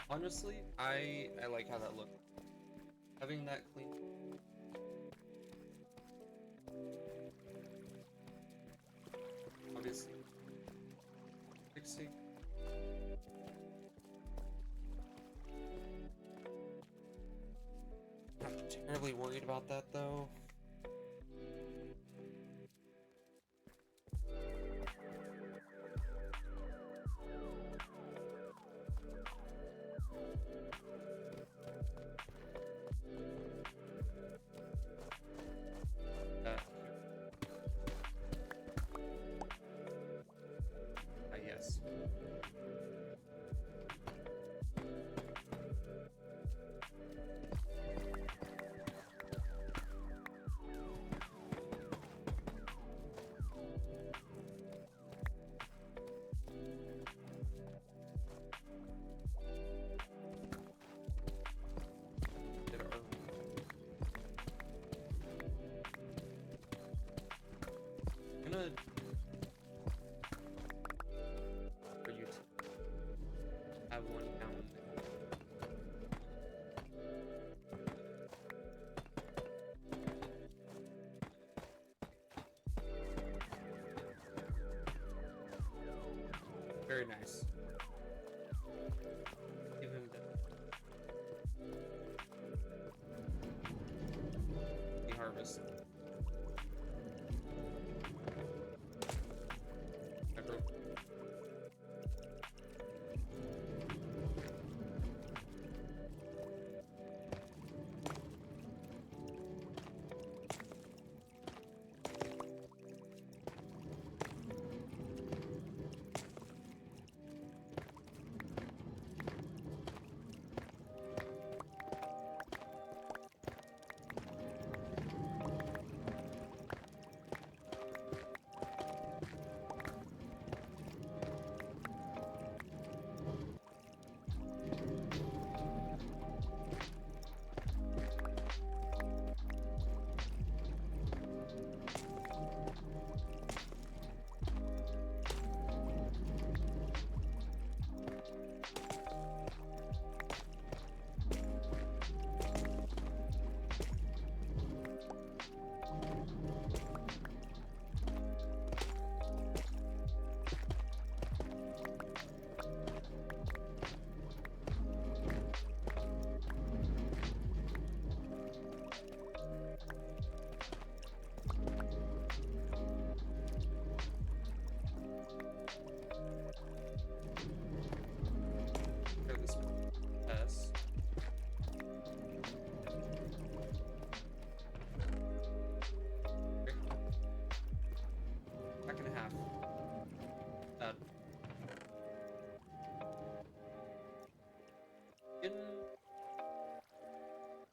Honestly, I like how that looked. Having that clean. Obviously. Fixing. I'm terribly worried about that though. Yes. have one down there. Very nice. Even the harvest. I broke.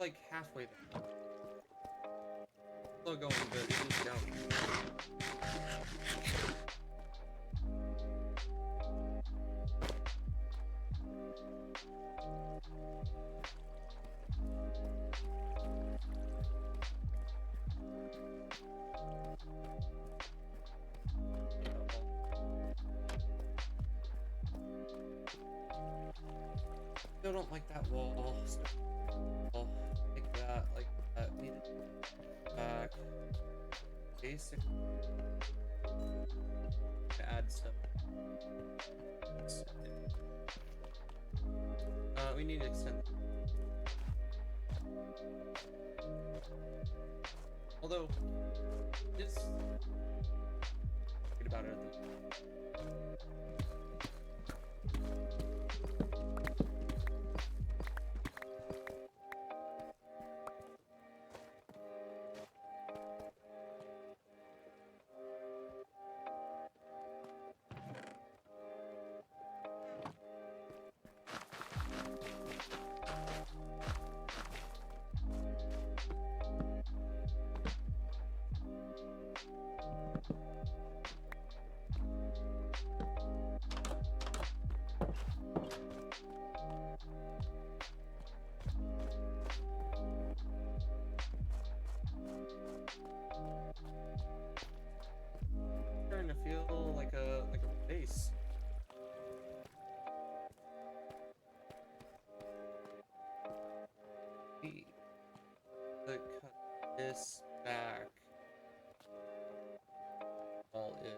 Like halfway there. Still going, but it is down. Still don't like that wall. Like that, like that. Need it back. Basic. Add stuff. We need to extend. Although, just think about it. Starting to feel like a base. Need to cut this back. All in.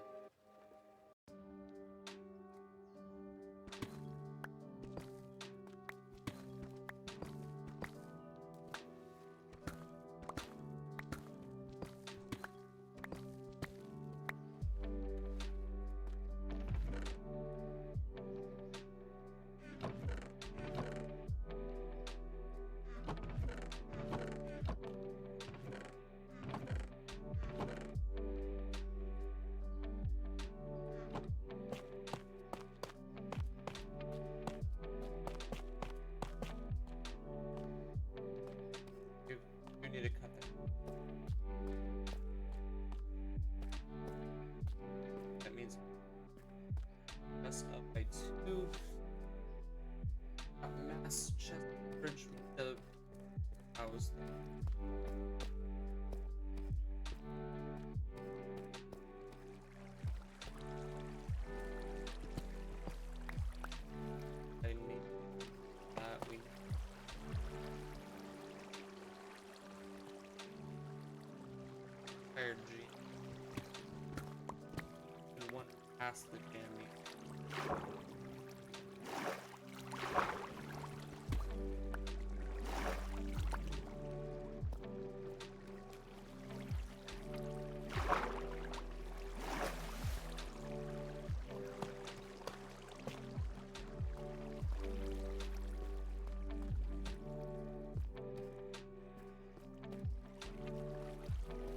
past the candy.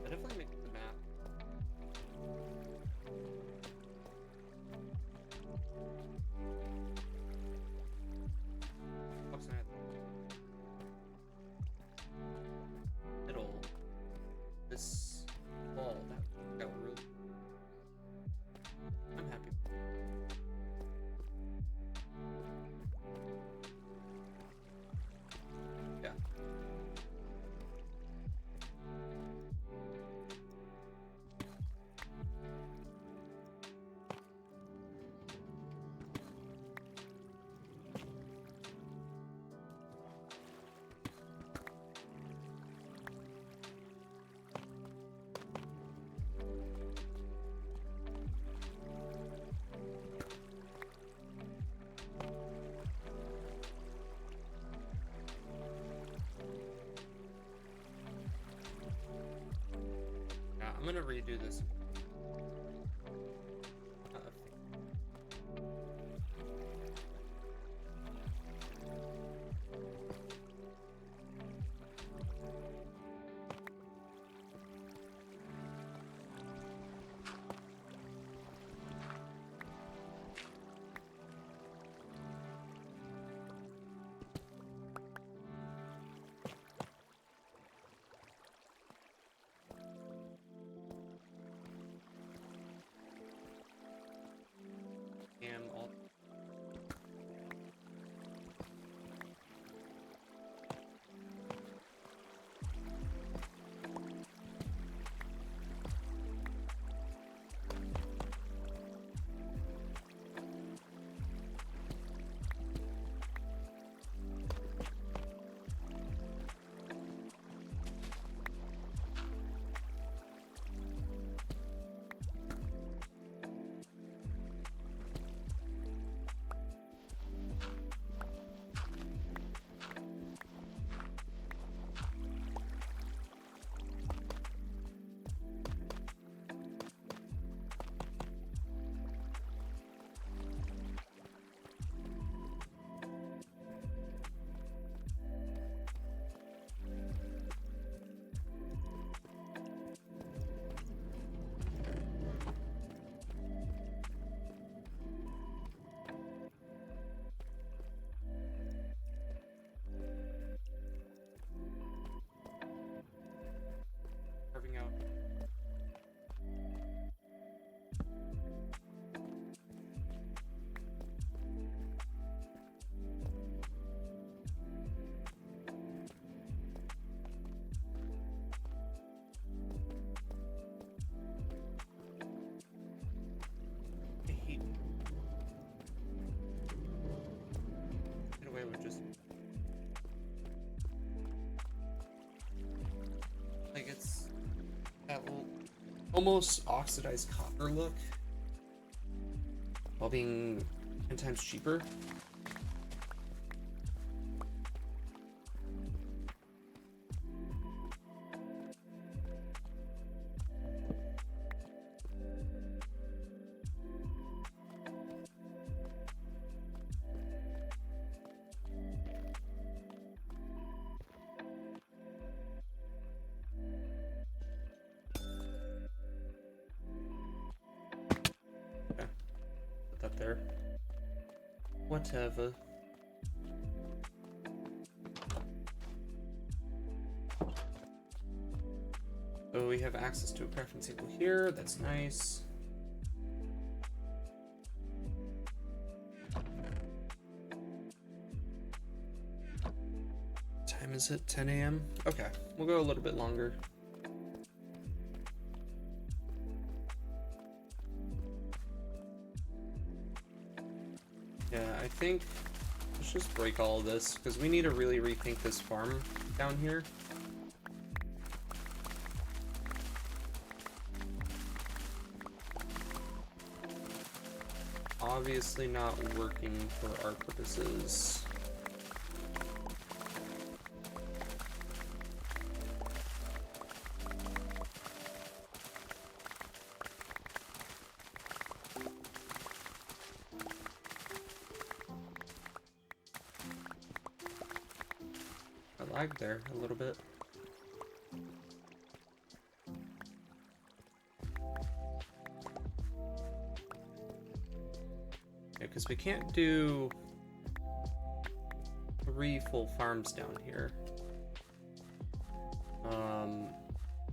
I definitely make the map. Middle. This wall that got real. I'm happy. Yeah. I'm gonna redo this. All carving out. I hate. Get away with just. Like it's that little almost oxidized copper look while being 10 times cheaper. Put that there. Whatever. So we have access to a crafting table here. That's nice. What time is it? 10 a.m. Okay, we'll go a little bit longer. Yeah, I think let's just break all of this because we need to really rethink this farm down here. obviously not working for our purposes. I lagged there a little bit. Because we can't do 3 full farms down here.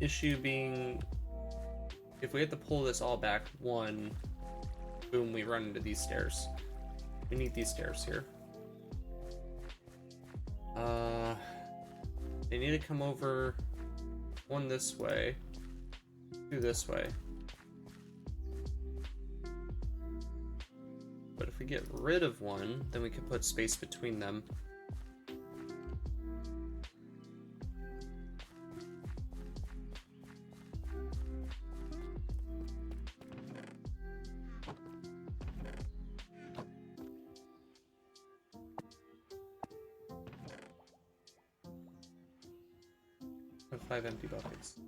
Issue being, if we have to pull this all back, one, boom, we run into these stairs. We need these stairs here. They need to come over one this way, 2 this way. But if we get rid of one, then we can put space between them. I have 5 empty buckets.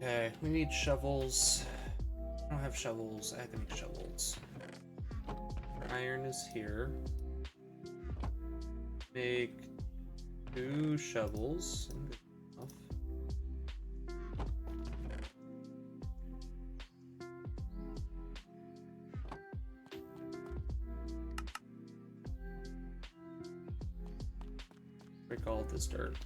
Okay, we need shovels. I don't have shovels. I have to make shovels. Our iron is here. Make 2 shovels. Break all of this dirt.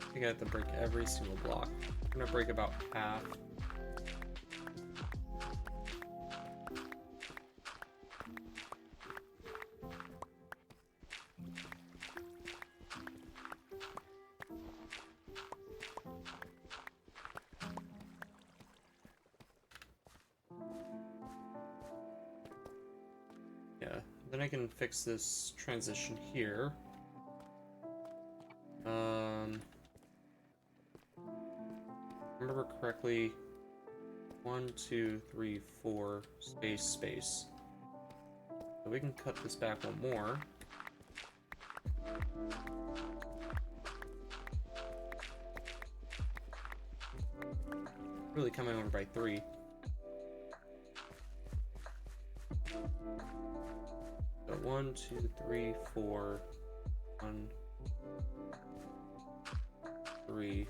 I think I have to break every single block. I'm gonna break about half. Yeah, then I can fix this transition here. Remember correctly, 1, 2, 3, 4, space, space. So we can cut this back one more. Really coming over by 3. So 1, 2, 3, 4, 1, 3.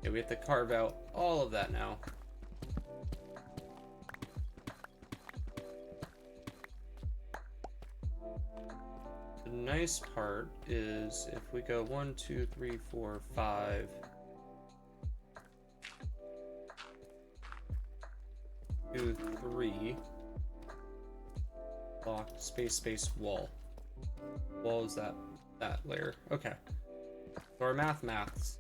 Yeah, we have to carve out all of that now. The nice part is if we go 1, 2, 3, 4, 5. 2, 3. Block, space, space, wall. Wall is that layer. Okay. So our maths.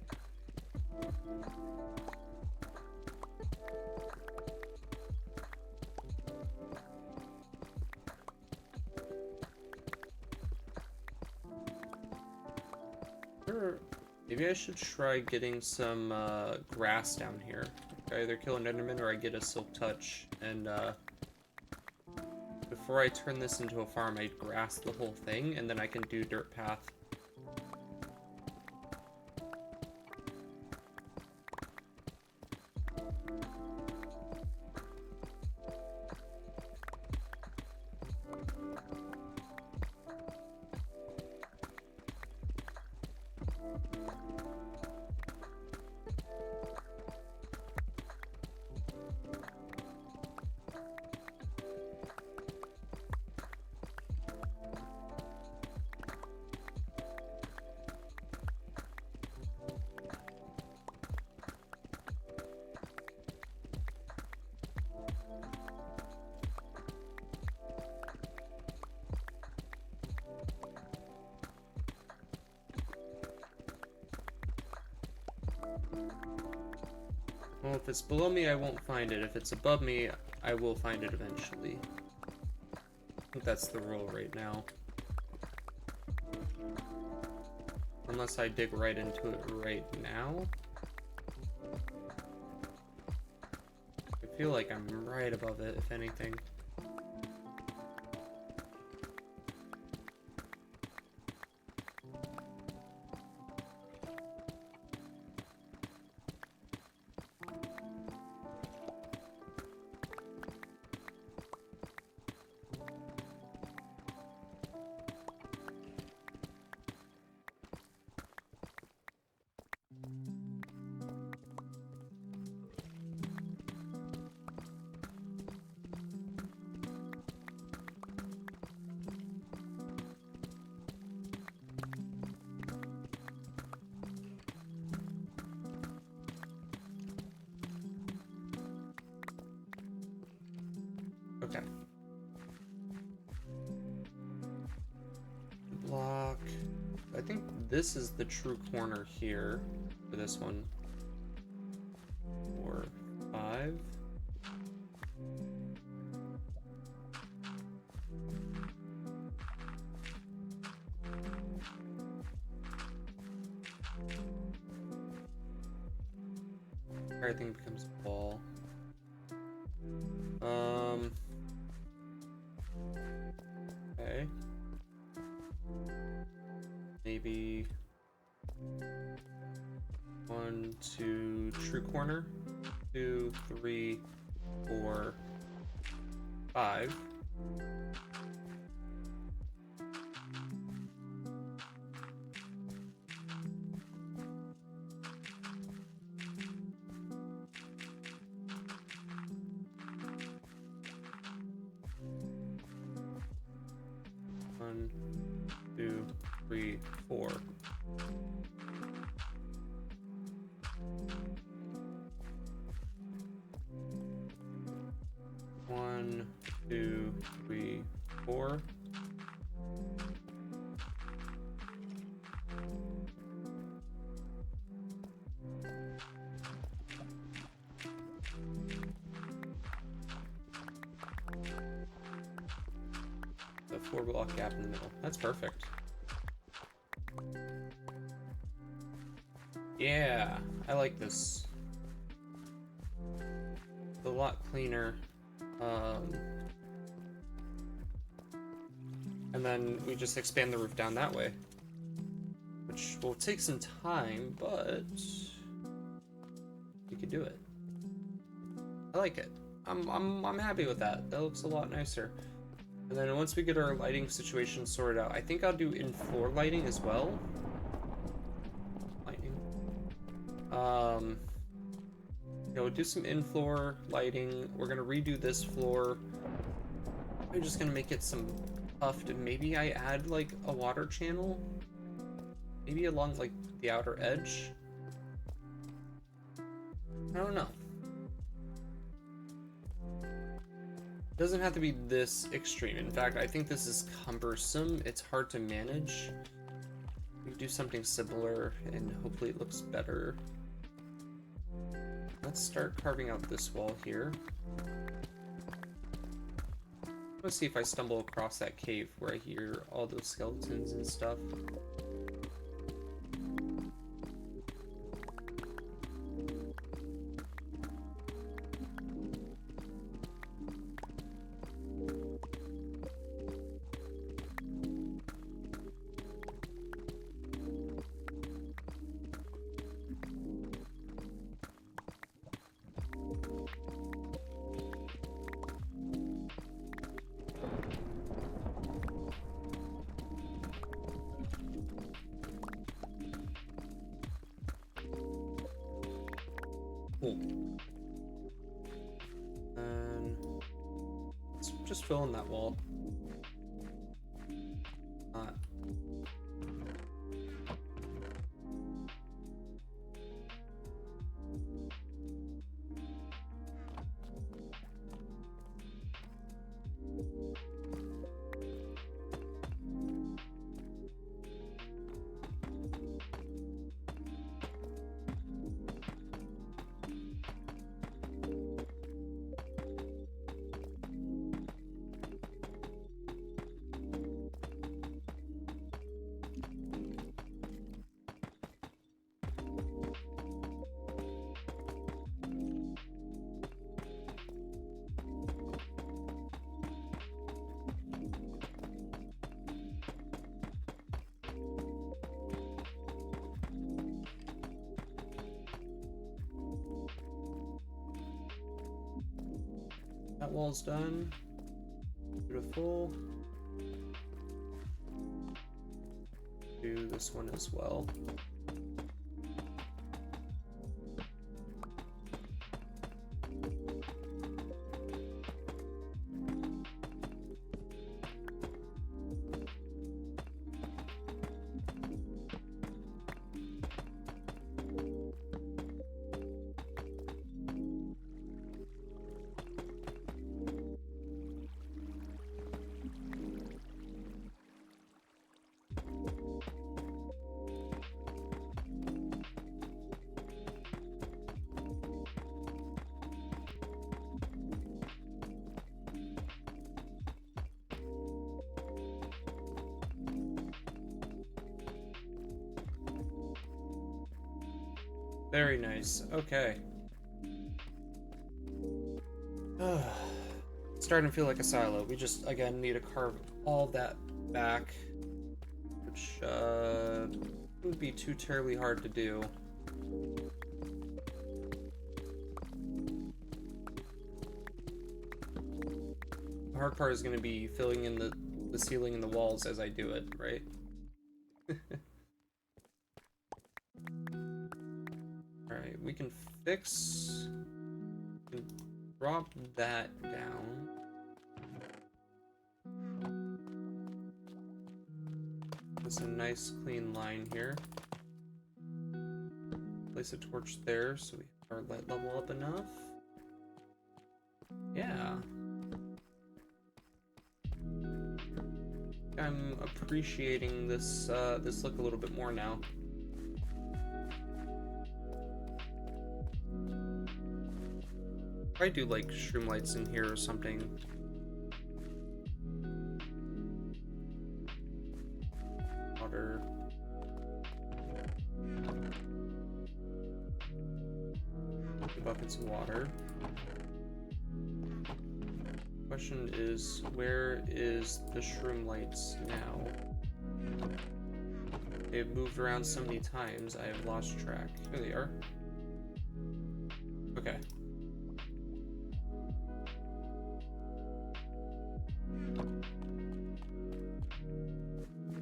Maybe I should try getting some grass down here. I either kill an enderman or I get a silk touch, and before I turn this into a farm, I grass the whole thing, and then I can do dirt path. Well, if it's below me, I won't find it. If it's above me, I will find it eventually. I think that's the rule right now. Unless I dig right into it right now. I feel like I'm right above it, if anything. Okay. Block. I think this is the true corner here for this one. 4, 5. Everything becomes a ball. Okay. Maybe 1, 2, true corner. 2, 3, 4, 5. One, 2, 3, 4. One, 2, 3, 4. The 4-block gap in the middle. That's perfect. Yeah, I like this. It's a lot cleaner. And then we just expand the roof down that way, which will take some time, but we could do it. I like it. I'm happy with that. That looks a lot nicer. And then once we get our lighting situation sorted out, I think I'll do in-floor lighting as well. Lighting. We'll do some in-floor lighting. We're gonna redo this floor. I'm just gonna make it some puffed, and maybe I add like a water channel, maybe along like the outer edge. I don't know. It doesn't have to be this extreme. In fact, I think this is cumbersome. It's hard to manage. We do something similar and hopefully it looks better. Let's start carving out this wall here. Let's see if I stumble across that cave where I hear all those skeletons and stuff. Cool. And let's just fill in that wall. That wall's done. Beautiful. Do this one as well. Very nice. Okay. It's starting to feel like a silo. We just, again, need to carve all that back, which would be too terribly hard to do. The hard part is going to be filling in the ceiling and the walls as I do it, right? Alright, we can fix... We can drop that down. There's a nice clean line here. Place a torch there so we have our light level up enough. Yeah. I'm appreciating this this look a little bit more now. I do like shroom lights in here or something. Water. Buckets of water. Question is, where is the shroom lights now? They've moved around so many times, I have lost track. Here they are. Okay.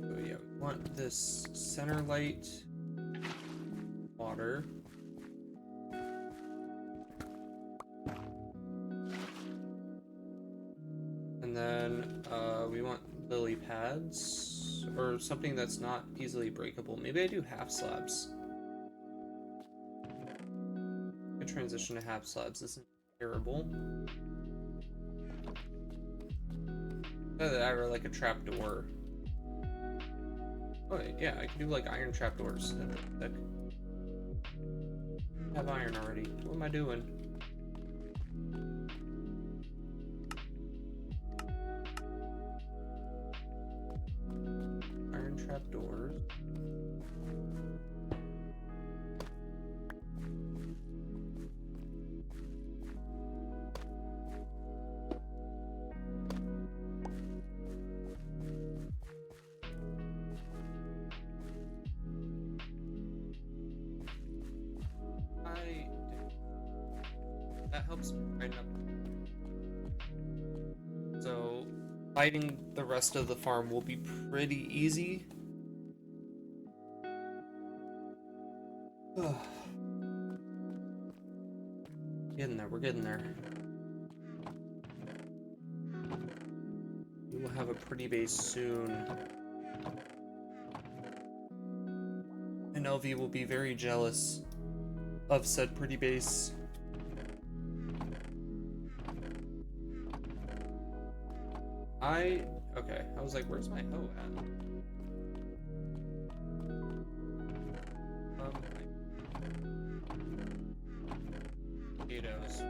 So yeah, we want this center light, water. And then we want lily pads, or something that's not easily breakable. Maybe I do half slabs. Good transition to half slabs isn't terrible. Either like a trapdoor. Oh yeah, I can do like iron trapdoors. I have iron already. What am I doing? Iron trapdoors. That helps me brighten up. So, lighting the rest of the farm will be pretty easy. Getting there, we're getting there. We will have a pretty base soon. And LV will be very jealous of said pretty base. Okay, I was like, where's my hoe at? Potatoes.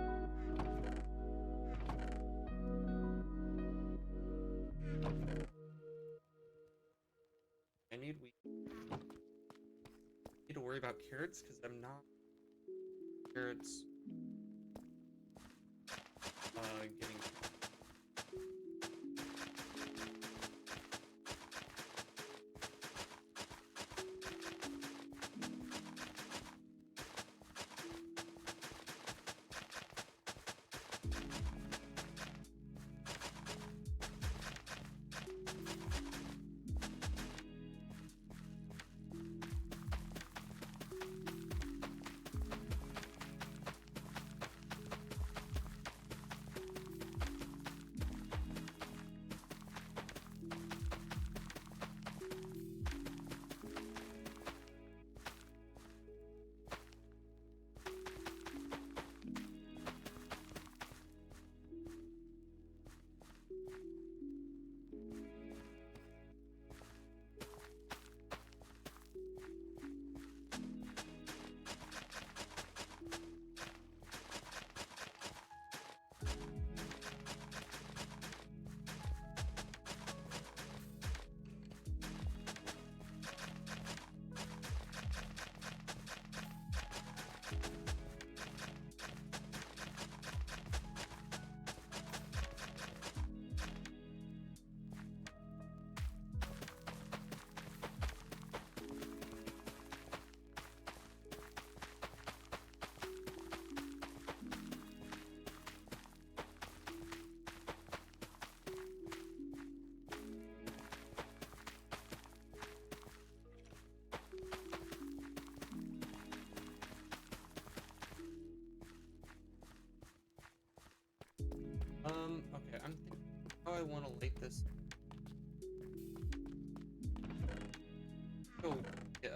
I need to worry about carrots because I'm not carrots getting. how I want to light this. Oh, yeah.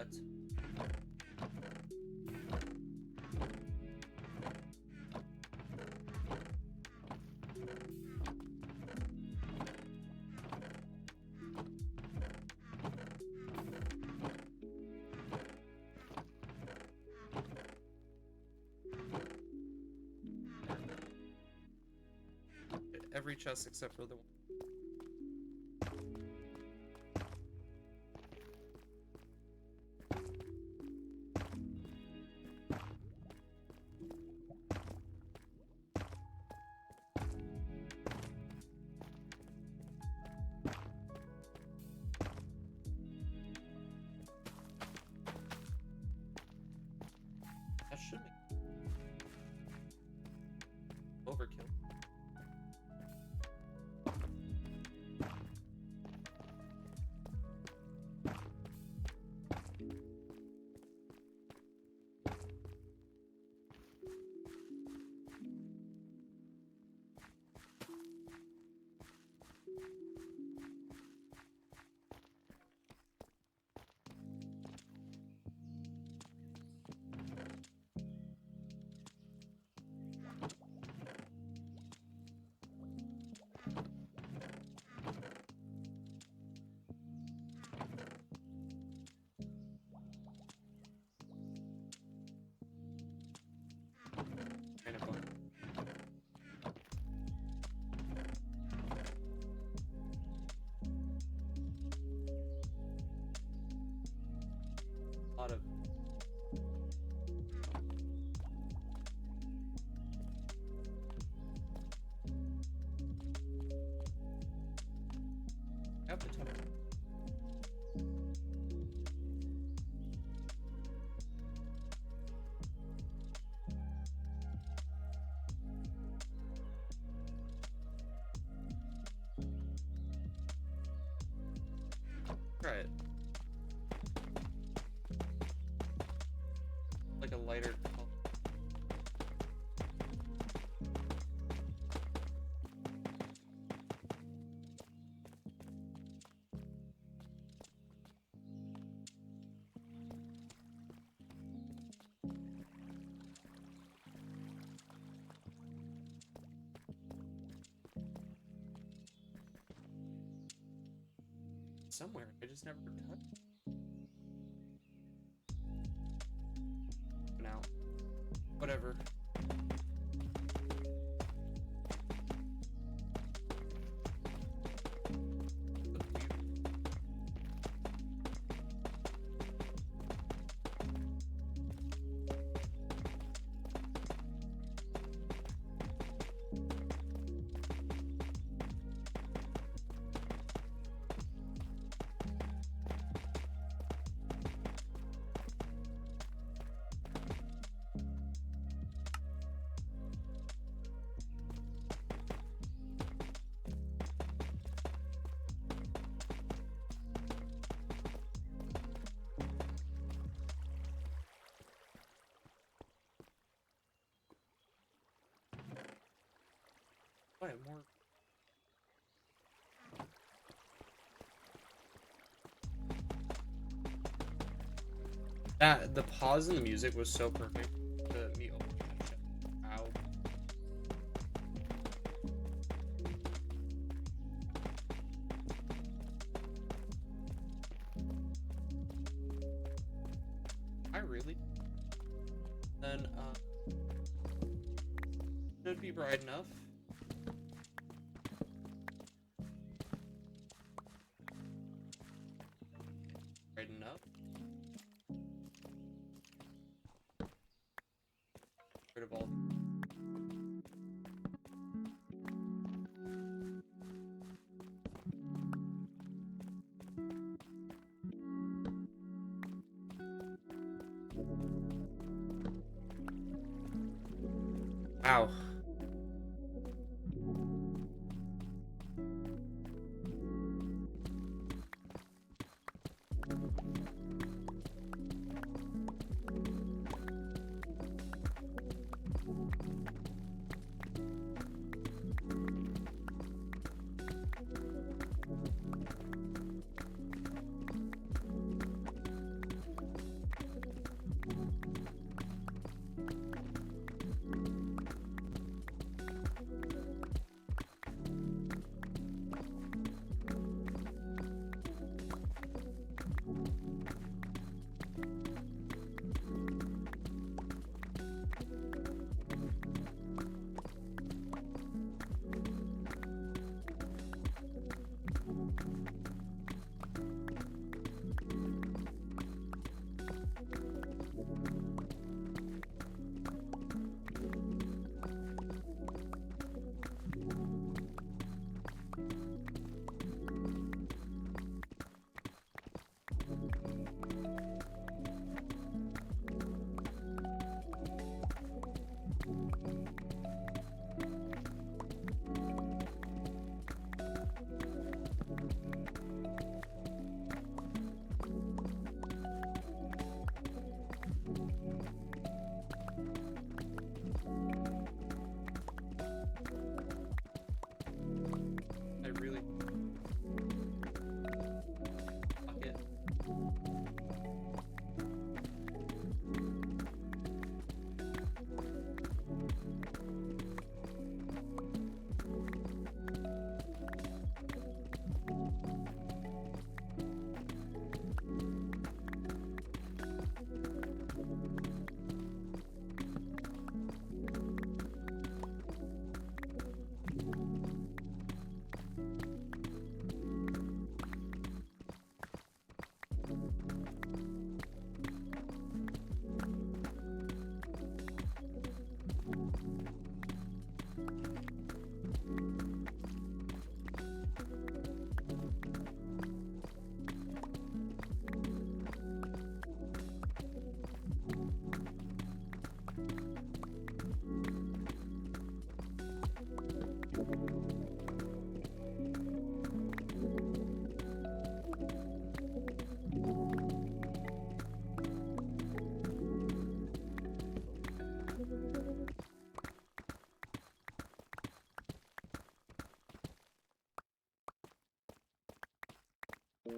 Every chest except for the one. That should make overkill. Kind of fun. A lot of have the top. Try it. Like a lighter color. Somewhere, I just never touched. Now, whatever. Why more? The pause in the music was so perfect. Me opening that shit. Ow. I really? Then should be bright enough. Bright enough. Rid of all. Ow. Wow.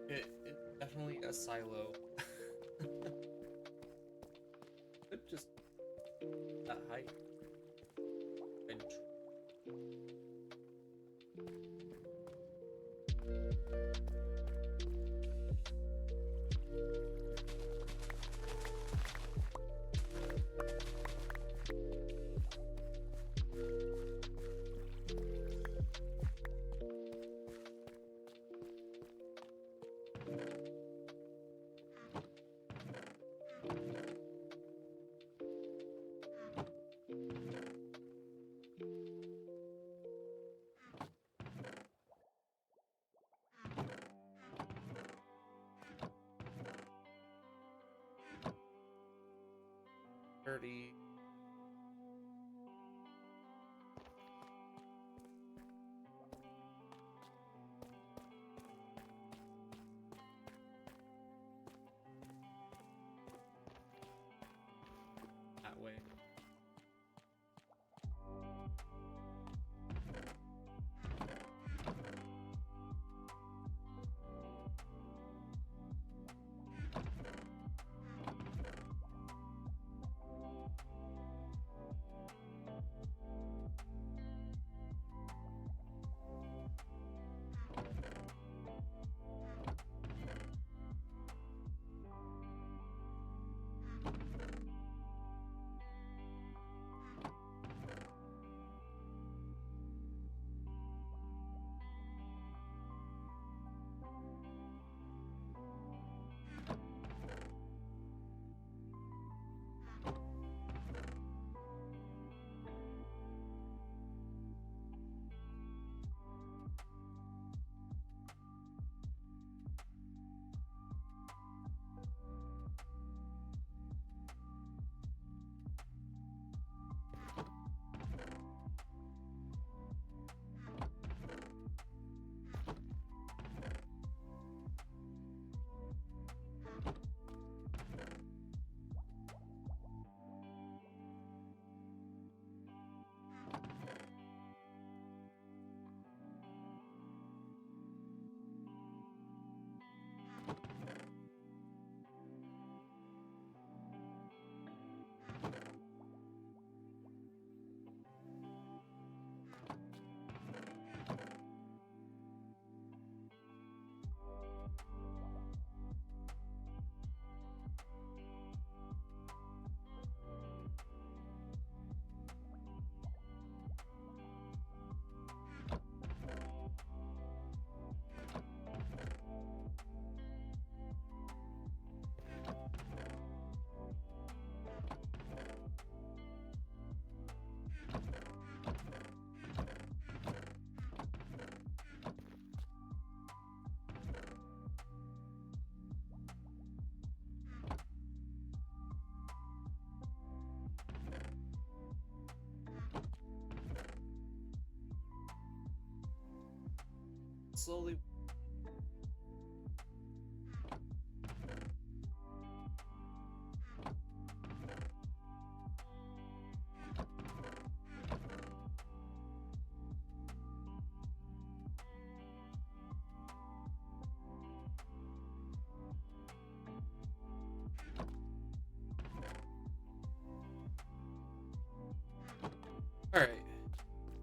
It's definitely a silo. But just that height. And 30. That way. slowly. All right.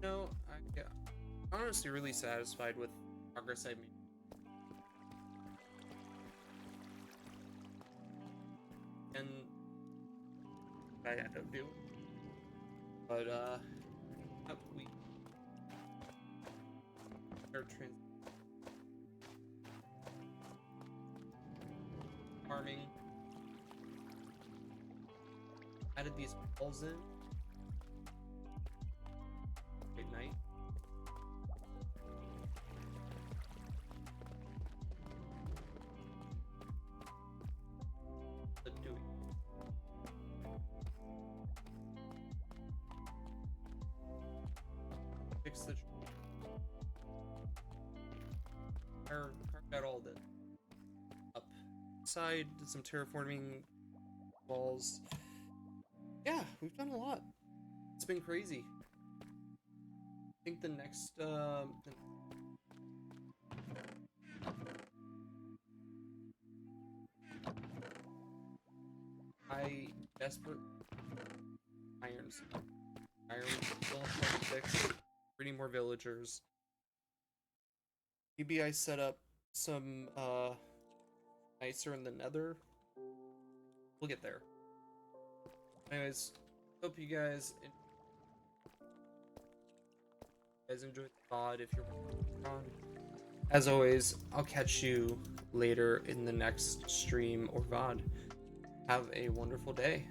No, I'm honestly really satisfied with progress I made. And I end up doing. But we are farming. Added these balls in at night. Doing. Fix the carved out all the up side, did some terraforming walls. Yeah, we've done a lot. It's been crazy. I think the next I desperate irons. Still 6. Breeding more villagers. Maybe I set up some nicer in the nether. We'll get there. Anyways, hope you guys enjoyed the VOD if you're on. As always, I'll catch you later in the next stream or VOD. Have a wonderful day.